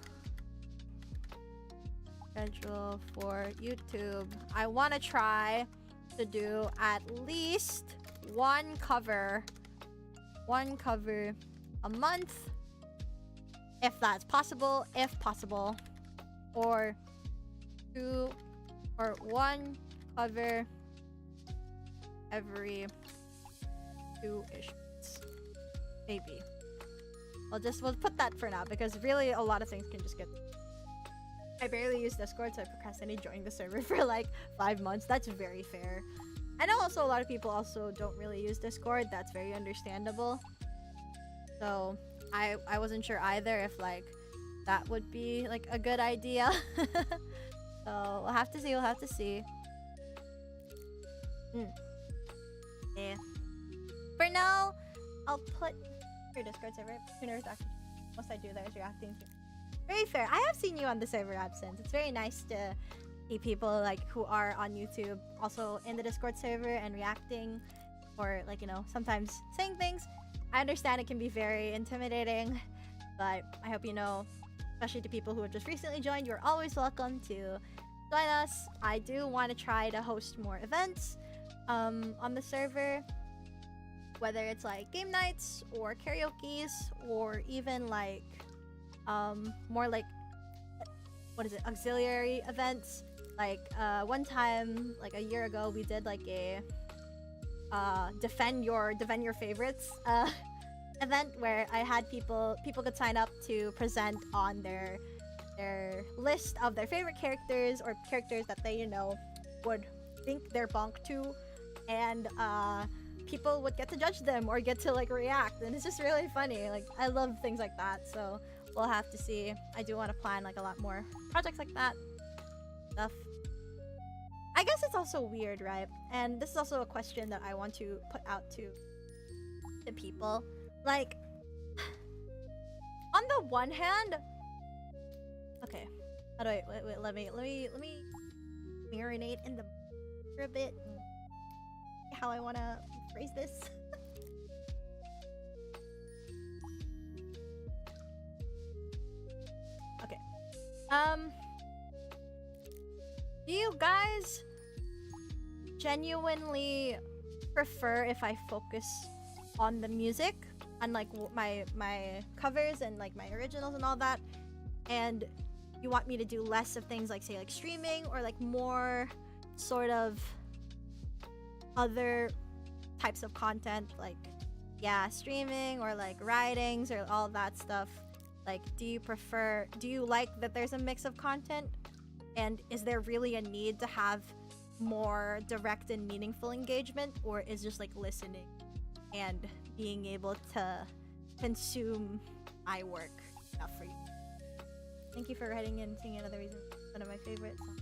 for YouTube. I want to try to do at least one cover a month, if that's possible, or two or one cover every 2-ish months, maybe. We'll put that for now, because really a lot of things can just get. I barely use Discord, so I procrastinated joining the server for like 5 months. That's very fair. I know also a lot of people also don't really use Discord. That's very understandable. So I wasn't sure either if like that would be like a good idea. So we'll have to see. Yeah. For now, I'll put your Discord server. Most I do there is reacting to. Very fair. I have seen you on the server absence. It's very nice to see people like who are on YouTube also in the Discord server and reacting, or like, you know, sometimes saying things. I understand it can be very intimidating, but I hope you know, especially to people who have just recently joined, you're always welcome to join us. I do want to try to host more events on the server, whether it's like game nights or karaoke's, or even like more like, what is it, auxiliary events. Like one time, like a year ago, we did like a defend your favorites event, where I had people could sign up to present on their list of their favorite characters, or characters that they, you know, would think they're bonk to, and people would get to judge them or get to like react, and it's just really funny. Like, I love things like that, so we'll have to see. I do want to plan like a lot more projects like that stuff. I guess it's also weird, right? And this is also a question that I want to put out to people. Like, on the one hand, okay, how do I wait, let me marinate in the for a bit how I want to phrase this. Okay. Do you guys genuinely prefer if I focus on the music, on like my covers and like my originals and all that, and you want me to do less of things like, say, like streaming, or like more sort of other types of content, like, yeah, streaming or like writings or all that stuff? Like, do you like that there's a mix of content? And is there really a need to have more direct and meaningful engagement, or is just like listening and being able to consume my work enough for you? Thank you for writing in, singing another reason. One of my favorite songs.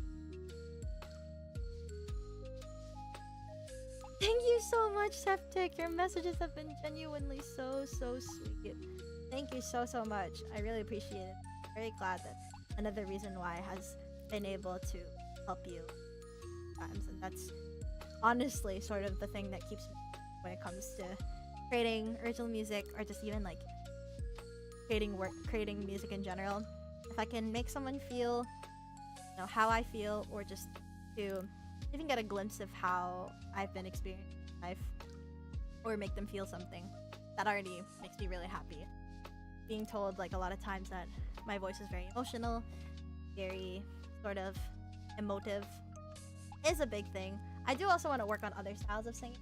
Thank you so much, Septic. Your messages have been genuinely so sweet. Thank you so much. I really appreciate it. Very glad that another reason why has been able to help you times, and that's honestly sort of the thing that keeps me when it comes to creating original music, or just even like creating music in general. If I can make someone feel, you know, how I feel, or just to even get a glimpse of how I've been experiencing life, or make them feel something, that already makes me really happy. Being told like a lot of times that my voice is very emotional, very sort of emotive, is a big thing. I do also want to work on other styles of singing.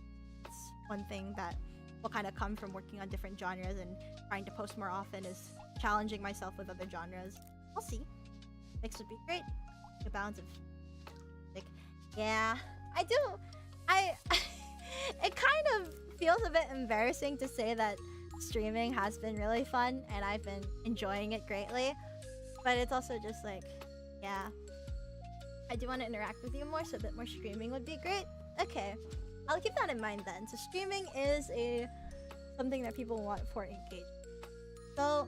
It's one thing that will kind of come from working on different genres, and trying to post more often is challenging myself with other genres. We'll see. Mix would be great. The balance of like, yeah, I do. It kind of feels a bit embarrassing to say that streaming has been really fun and I've been enjoying it greatly, but it's also just like, yeah, I do want to interact with you more, so a bit more streaming would be great. Okay, I'll keep that in mind then. So streaming is something that people want for engagement. So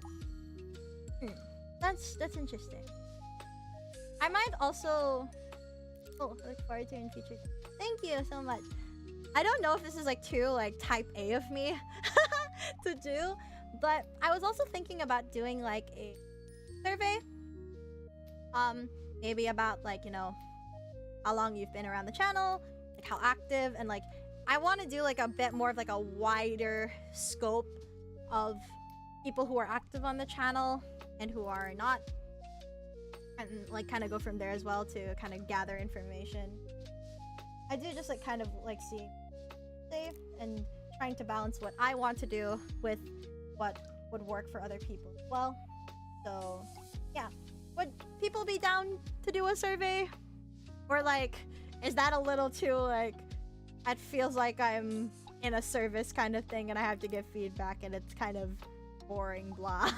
that's interesting. I might also I look forward to in future. Thank you so much. I don't know if this is like too like type A of me to do, but I was also thinking about doing like a survey, maybe about like, you know, how long you've been around the channel, like how active, and like I want to do like a bit more of like a wider scope of people who are active on the channel and who are not, and like kind of go from there as well to kind of gather information. I do just like kind of like see and trying to balance what I want to do with what would work for other people as well. So yeah, would people be down to do a survey, or like is that a little too like, it feels like I'm in a service kind of thing and I have to give feedback and it's kind of boring, blah.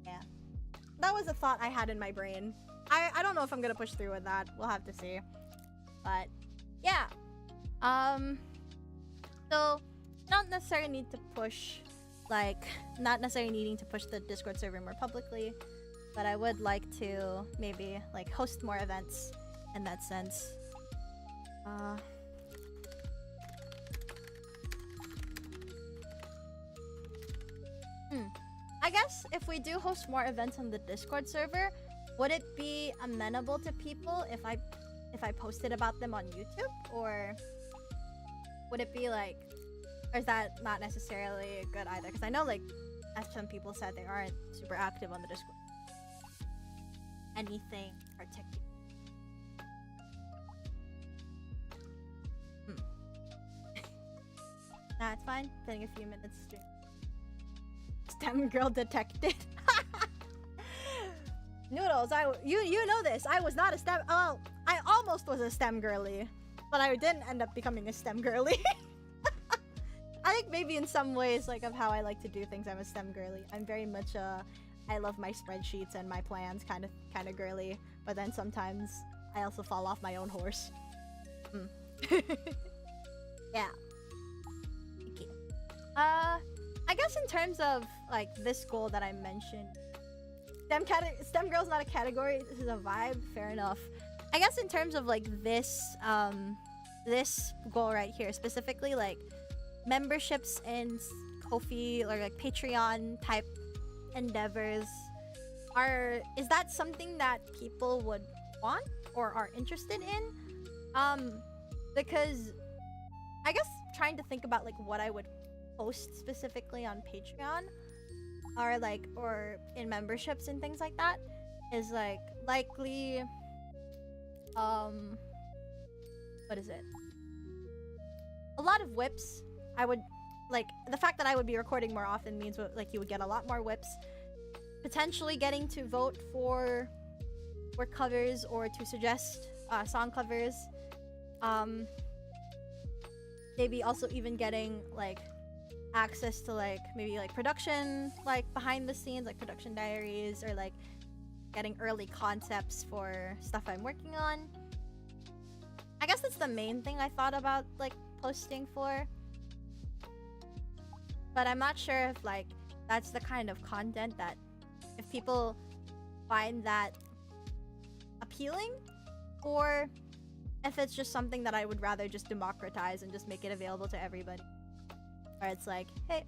Yeah, that was a thought I had in my brain. I don't know if I'm gonna push through with that. We'll have to see. But yeah, so not necessarily need to push, like not necessarily needing to push the Discord server more publicly, but I would like to maybe like host more events in that sense. I guess if we do host more events on the Discord server, would it be amenable to people if I posted about them on YouTube, or would it be like, or is that not necessarily good either? Because I know like, as some people said, they aren't super active on the Discord. Anything particular? Nah, it's fine. Getting a few minutes to STEM girl detected. Noodles, you know this. I was not a STEM. Oh, I almost was a STEM girly, but I didn't end up becoming a STEM girly. I think maybe in some ways, like of how I like to do things, I'm a STEM girly. I'm very much I love my spreadsheets and my plans kind of girly, but then sometimes I also fall off my own horse. Yeah. Okay. I guess in terms of like this goal that I mentioned, STEM girl's not a category, this is a vibe, fair enough. I guess in terms of like this this goal right here, specifically like memberships in Ko-fi or like Patreon type endeavors, is that something that people would want or are interested in? Because I guess trying to think about like what I would post specifically on Patreon or in memberships and things like that is like likely what is it? A lot of whips. I would like the fact that I would be recording more often means like you would get a lot more whips, potentially getting to vote for covers or to suggest song covers. Maybe also even getting like access to like maybe like production, like behind the scenes, like production diaries, or like getting early concepts for stuff I'm working on. I guess that's the main thing I thought about like posting for. But I'm not sure if like that's the kind of content that if people find that appealing, or if it's just something that I would rather just democratize and just make it available to everybody. Or it's like, hey,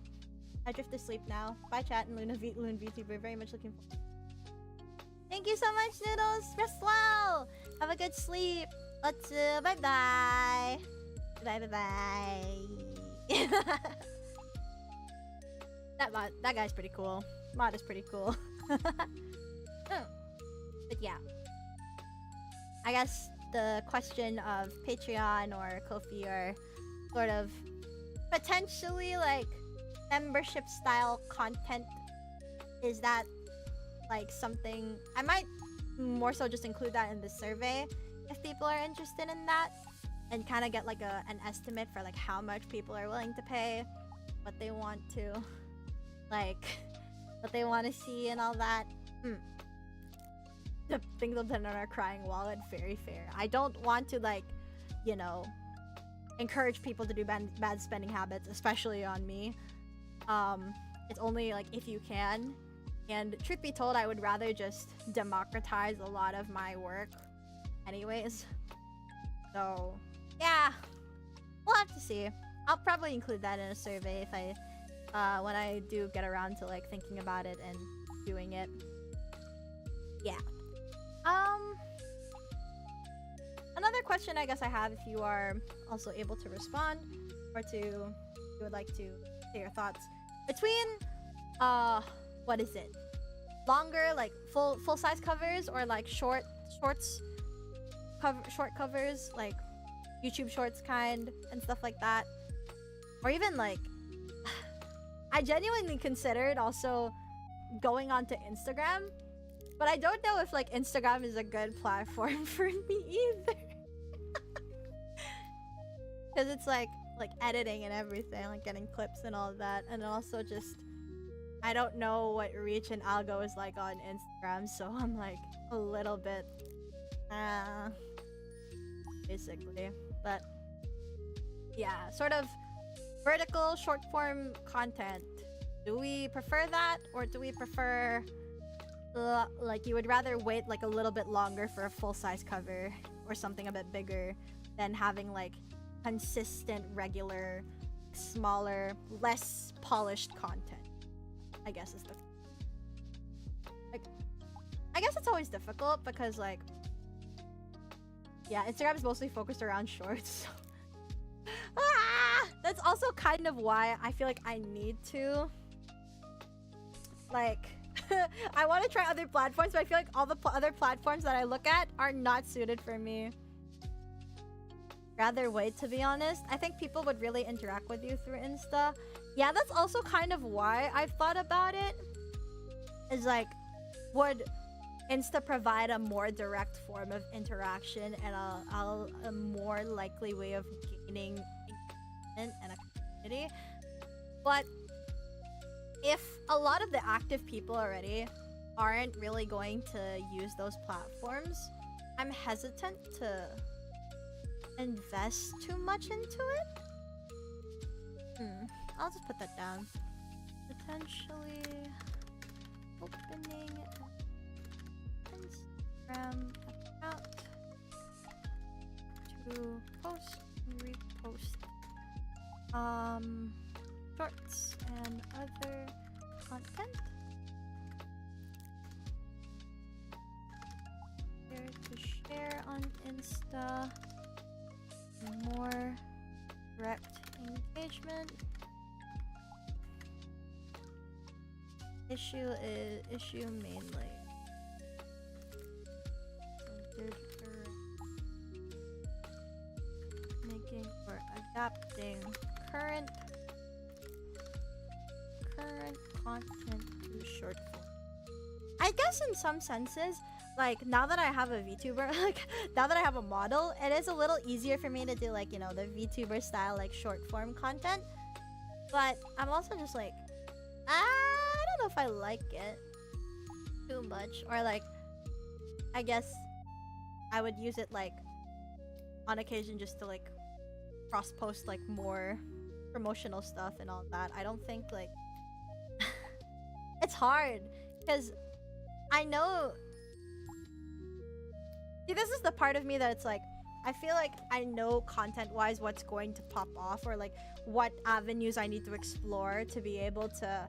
I drift to sleep now. Bye chat and Loon VTuber. Very much looking forward. Thank you so much, Noodles. Rest well. Have a good sleep. Let's bye bye. Bye bye bye. That guy's pretty cool. Mod is pretty cool. But yeah, I guess the question of Patreon or Ko-fi or sort of potentially like membership style content, is that like something I might more so just include that in the survey if people are interested in that, and kind of get like an estimate for like how much people are willing to pay, what they want to like, what they want to see and all that. The things will depend on our crying wallet. Very fair. I don't want to like, you know, encourage people to do bad spending habits, especially on me. It's only like if you can. And truth be told, I would rather just democratize a lot of my work anyways. So yeah, we'll have to see. I'll probably include that in a survey if I when I do get around to like thinking about it and doing it. Yeah. Another question I guess I have, if you are also able to respond, or you would like to say your thoughts between what is it? Longer like full size covers, or like short covers, like YouTube shorts kind and stuff like that. Or even like I genuinely considered also going onto Instagram, but I don't know if like Instagram is a good platform for me either. Because it's like editing and everything, like getting clips and all of that, and also just I don't know what reach and algo is like on Instagram, so I'm like a little bit basically. But yeah, sort of vertical short form content. Do we prefer that, or do we prefer like you would rather wait like a little bit longer for a full size cover or something a bit bigger than having like consistent, regular, smaller, less polished content? I guess is the like I guess it's always difficult because like yeah, Instagram is mostly focused around shorts. That's also kind of why I feel like I need to like I want to try other platforms, but I feel like all the other platforms that I look at are not suited for me. Rather wait, to be honest. I think people would really interact with you through Insta. Yeah, that's also kind of why I've thought about it. Is like, would Insta provide a more direct form of interaction and a more likely way of gaining engagement and a community? But if a lot of the active people already aren't really going to use those platforms, I'm hesitant to invest too much into it. I'll just put that down. Potentially opening Instagram account to post and repost shorts and other content. Here to share on Insta. More direct engagement. Issue mainly. Making or adapting current current content to short form. I guess in some senses, like now that I have a VTuber, like now that I have a model, it is a little easier for me to do like, you know, the VTuber style like short form content. But I'm also just like, I don't know if I like it too much, or like, I guess I would use it like on occasion just to like cross post like more promotional stuff and all that. I don't think like it's hard because I know, see, this is the part of me that it's like I feel like I know content wise what's going to pop off, or like what avenues I need to explore to be able to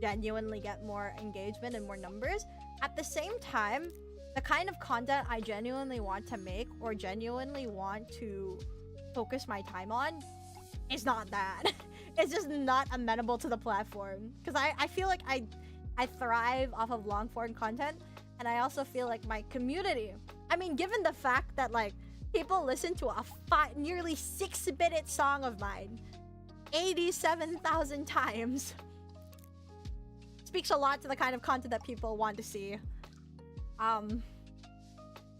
genuinely get more engagement and more numbers. At the same time, the kind of content I genuinely want to make or genuinely want to focus my time on is not that. It's just not amenable to the platform. Because I feel like I thrive off of long form content, and I also feel like my community, I mean, given the fact that like people listen to a nearly 6-minute song of mine 87,000 times, speaks a lot to the kind of content that people want to see.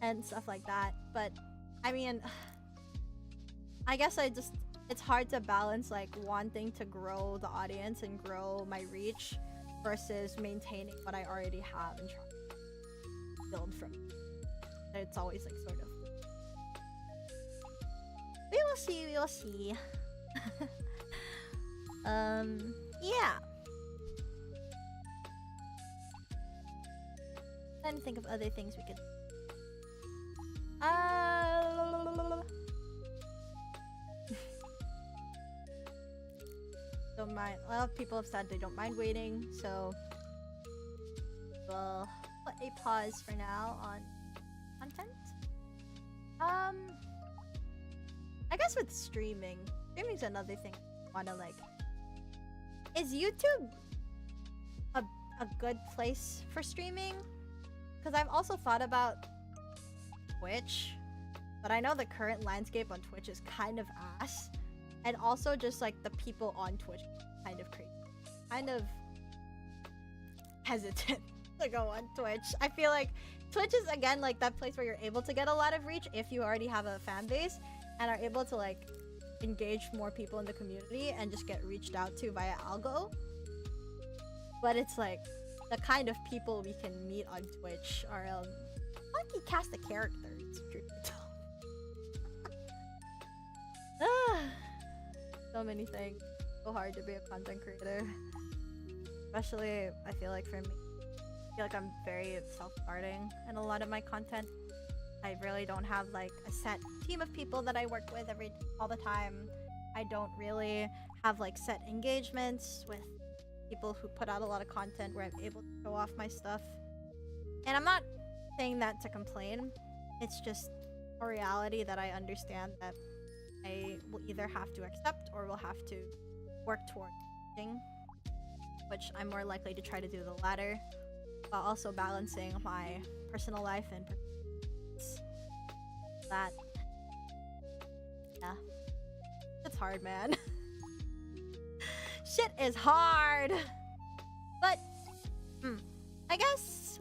And stuff like that. But I mean, I guess it's hard to balance like wanting to grow the audience and grow my reach versus maintaining what I already have and trying to build from it. It's always like sort of, we will see. Yeah. Trying to think of other things we could. Don't mind. A lot of people have said they don't mind waiting, so we'll put a pause for now on content. I guess with streaming's another thing I wanna like. Is YouTube a good place for streaming? Because I've also thought about Twitch, but I know the current landscape on Twitch is kind of ass, and also just like the people on Twitch kind of crazy, kind of hesitant to go on Twitch. I feel like Twitch is again like that place where you're able to get a lot of reach if you already have a fan base and are able to like engage more people in the community and just get reached out to via algo. But it's like the kind of people we can meet on Twitch are lucky cast of characters. So many things. So hard to be a content creator. Especially, I feel like for me, I feel like I'm very self-starting in a lot of my content. I really don't have like a set team of people that I work with all the time. I don't really have like set engagements with people who put out a lot of content where I'm able to show off my stuff. And I'm not saying that to complain. It's just a reality that I understand that I will either have to accept or will have to work toward, which I'm more likely to try to do the latter, while also balancing my personal life and that. Yeah, it's hard, man. Shit is hard. But I guess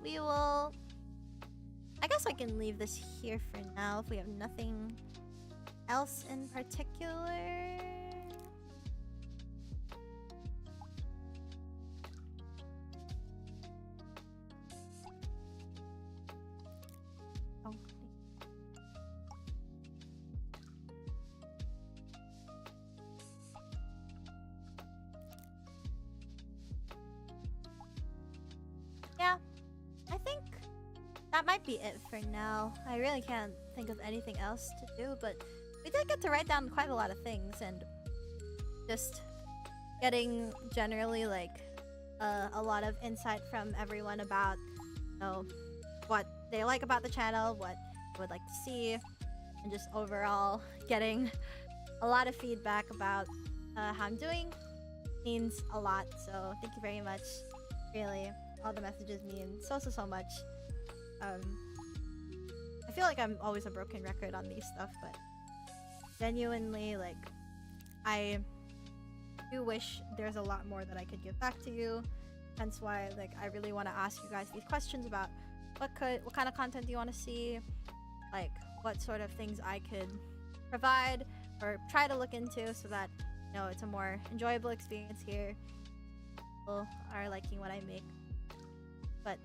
I can leave this here for now if we have nothing else in particular. Oh. Yeah, I think that might be it for now. I really can't think of anything else to do, but we did get to write down quite a lot of things, and just getting generally like a lot of insight from everyone about, you know, what they like about the channel, what they would like to see, and just overall getting a lot of feedback about how I'm doing means a lot. So thank you very much. Really, all the messages mean so much. I feel like I'm always a broken record on these stuff, but genuinely, like, I do wish there's a lot more that I could give back to you. Hence why like I really want to ask you guys these questions about what kind of content do you want to see, like what sort of things I could provide or try to look into so that it's a more enjoyable experience here. People are liking what I make, but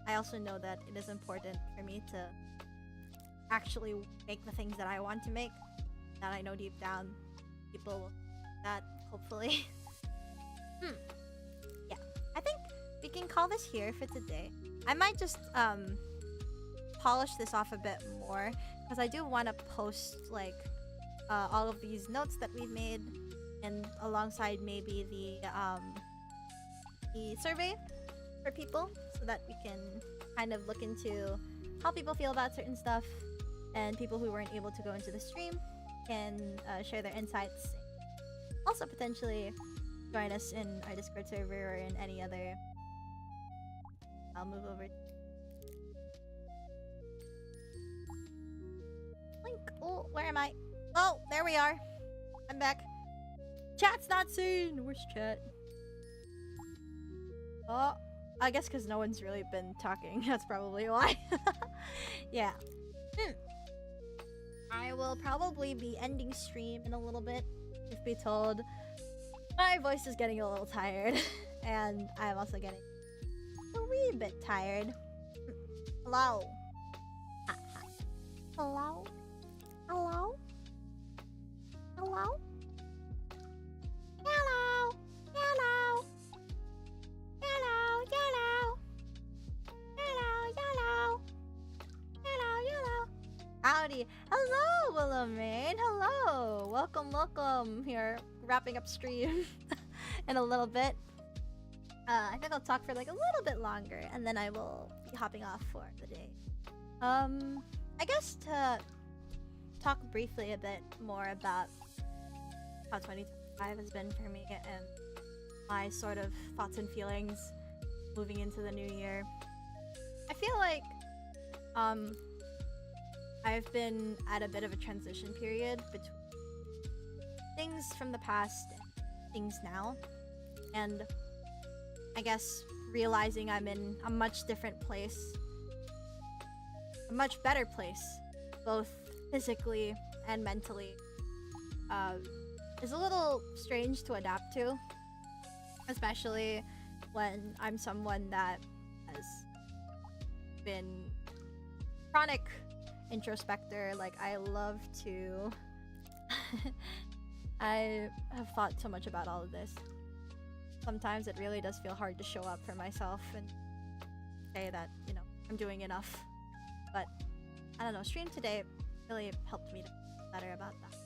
I also know that it is important for me to actually make the things that I want to make, that I know deep down people will that hopefully. Yeah, I think we can call this here for today. I might just polish this off a bit more because I do want to post like all of these notes that we've made, and alongside maybe the survey for people, so that we can kind of look into how people feel about certain stuff, and people who weren't able to go into the stream can share their insights. Also potentially join us in our Discord server or in any other. I'll move over. Link. Oh, where am I? Oh, there we are. I'm back. Chat's not seen. Where's chat? Oh, I guess because no one's really been talking. That's probably why. Yeah. I will probably be ending stream in a little bit. If be told, my voice is getting a little tired, and I'm also getting a wee bit tired. Hello. Hello. Hello. Hello. Hello. Hello. Hello. Hello. Hello. Hello. Hello. Hello. Howdy. Hello, Willamine. Hello. Welcome, welcome. Here, wrapping up stream in a little bit. I think I'll talk for like a little bit longer, and then I will be hopping off for the day. I guess to talk briefly a bit more about how 2025 has been for me and my sort of thoughts and feelings moving into the new year. I feel like I've been at a bit of a transition period between things from the past and things now, and I guess realizing I'm in a much different place, a much better place, both physically and mentally, is a little strange to adapt to, especially when I'm someone that has been chronic introspector. Like, I love to I have thought so much about all of this. Sometimes it really does feel hard to show up for myself and say that, I'm doing enough. But I don't know, stream today really helped me to feel better about that.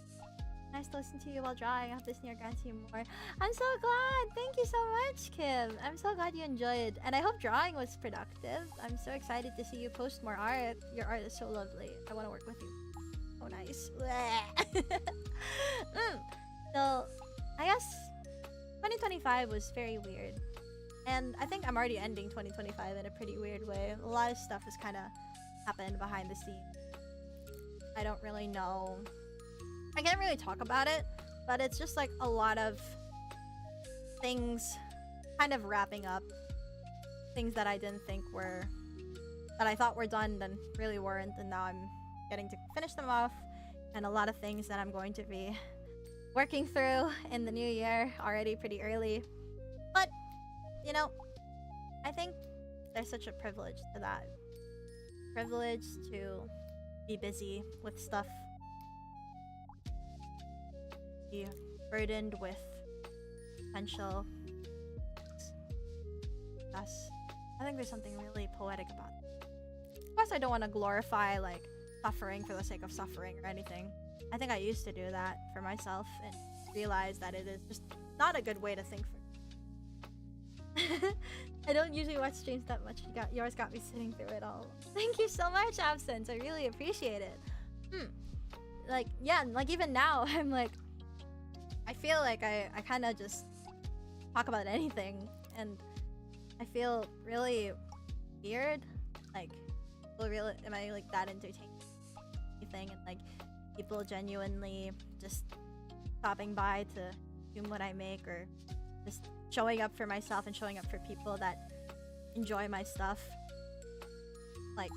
Nice to listen to you while drawing. I hope this year grants you more. I'm so glad. Thank you so much, Kim. I'm so glad you enjoyed. And I hope drawing was productive. I'm so excited to see you post more art. Your art is so lovely. I want to work with you. Oh, nice. So, I guess 2025 was very weird. And I think I'm already ending 2025 in a pretty weird way. A lot of stuff has kind of happened behind the scenes. I don't really know. I can't really talk about it, but it's just like a lot of things kind of wrapping up. Things that I didn't think were, that I thought were done, then really weren't, and now I'm getting to finish them off. And a lot of things that I'm going to be working through in the new year already pretty early. But, I think there's such a privilege to that. Privilege to be busy with stuff. Be burdened with potential. Yes. I think there's something really poetic about it. Of course, I don't want to glorify like suffering for the sake of suffering or anything. I think I used to do that for myself and realize that it is just not a good way to think for. I don't usually watch streams that much. Yours got me sitting through it all. Thank you so much, Absence. I really appreciate it. Like, yeah, like even now, I'm like, I feel like I kind of just talk about anything, and I feel really weird. Like, really, am I like that entertaining? Anything, and like people genuinely just stopping by to consume what I make, or just showing up for myself and showing up for people that enjoy my stuff. Like,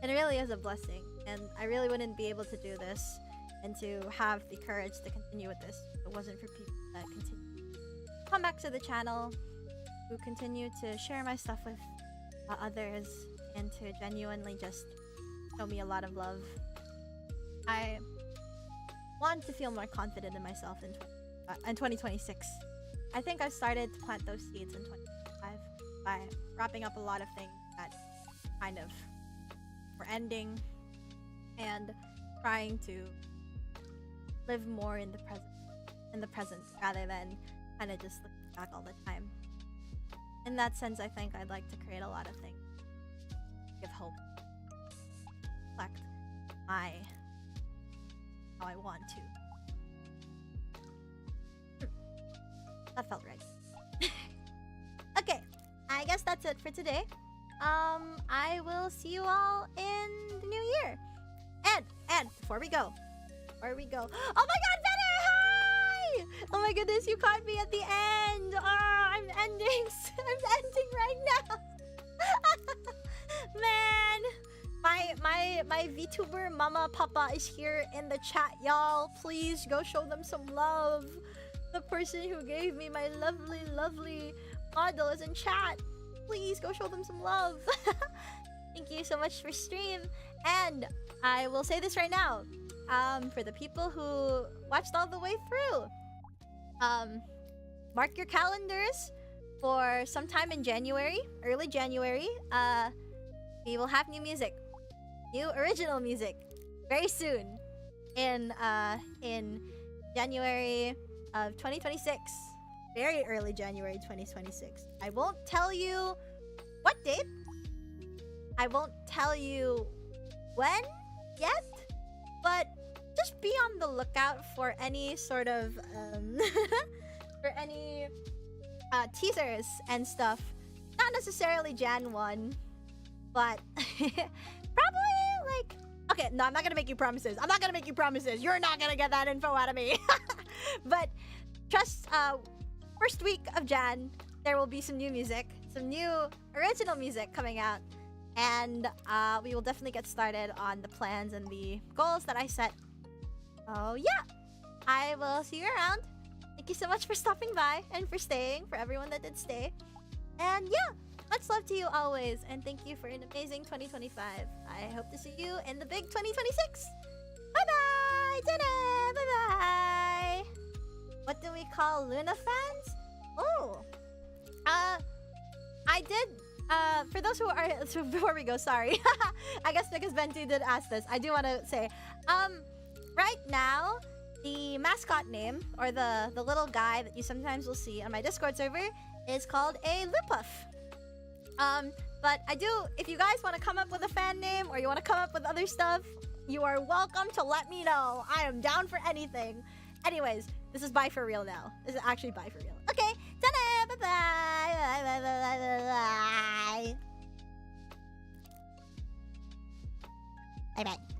it really is a blessing, and I really wouldn't be able to do this and to have the courage to continue with this if it wasn't for people that continue to come back to the channel, who continue to share my stuff with others, and to genuinely just show me a lot of love. I want to feel more confident in myself in 2026. I think I started to plant those seeds in 2025 by wrapping up a lot of things that kind of were ending, and trying to live more in the present rather than kind of just looking back all the time. In that sense, I think I'd like to create a lot of things, give hope, reflect how I want to. That felt right. Okay, I guess that's it for today. I will see you all in the new year. And before we go. Oh my god, Vene, hi! Oh my goodness, you caught me at the end. I'm ending right now. Man, my VTuber mama papa is here in the chat, y'all. Please go show them some love. The person who gave me my lovely model is in chat. Please go show them some love. Thank you so much for stream. And I will say this right now. For the people who watched all the way through, mark your calendars for sometime in January, early January. We will have new music, new original music, very soon in January of 2026. Very early January 2026. I won't tell you what date. I won't tell you when yet, but just be on the lookout for any sort of for any teasers and stuff. Not necessarily Jan 1, but probably like, okay, no, I'm not gonna make you promises. You're not gonna get that info out of me. But trust, first week of Jan, there will be some new music, some new original music coming out, and we will definitely get started on the plans and the goals that I set. Oh yeah, I will see you around. Thank you so much for stopping by and for staying, for everyone that did stay. And yeah, much love to you always, and thank you for an amazing 2025. I hope to see you in the big 2026. Bye-bye! Ta-da! Bye-bye! What do we call Luna fans? Oh! I did, for those who are, so before we go, sorry. I guess because Venti did ask this, I do want to say, right now, the mascot name, or the little guy that you sometimes will see on my Discord server, is called a Lupuff. But I do, if you guys want to come up with a fan name, or you want to come up with other stuff, you are welcome to let me know. I am down for anything. Anyways, this is bye for real now. This is actually bye for real. Okay, ta-da! Bye-bye! Bye-bye! Bye-bye! Bye-bye!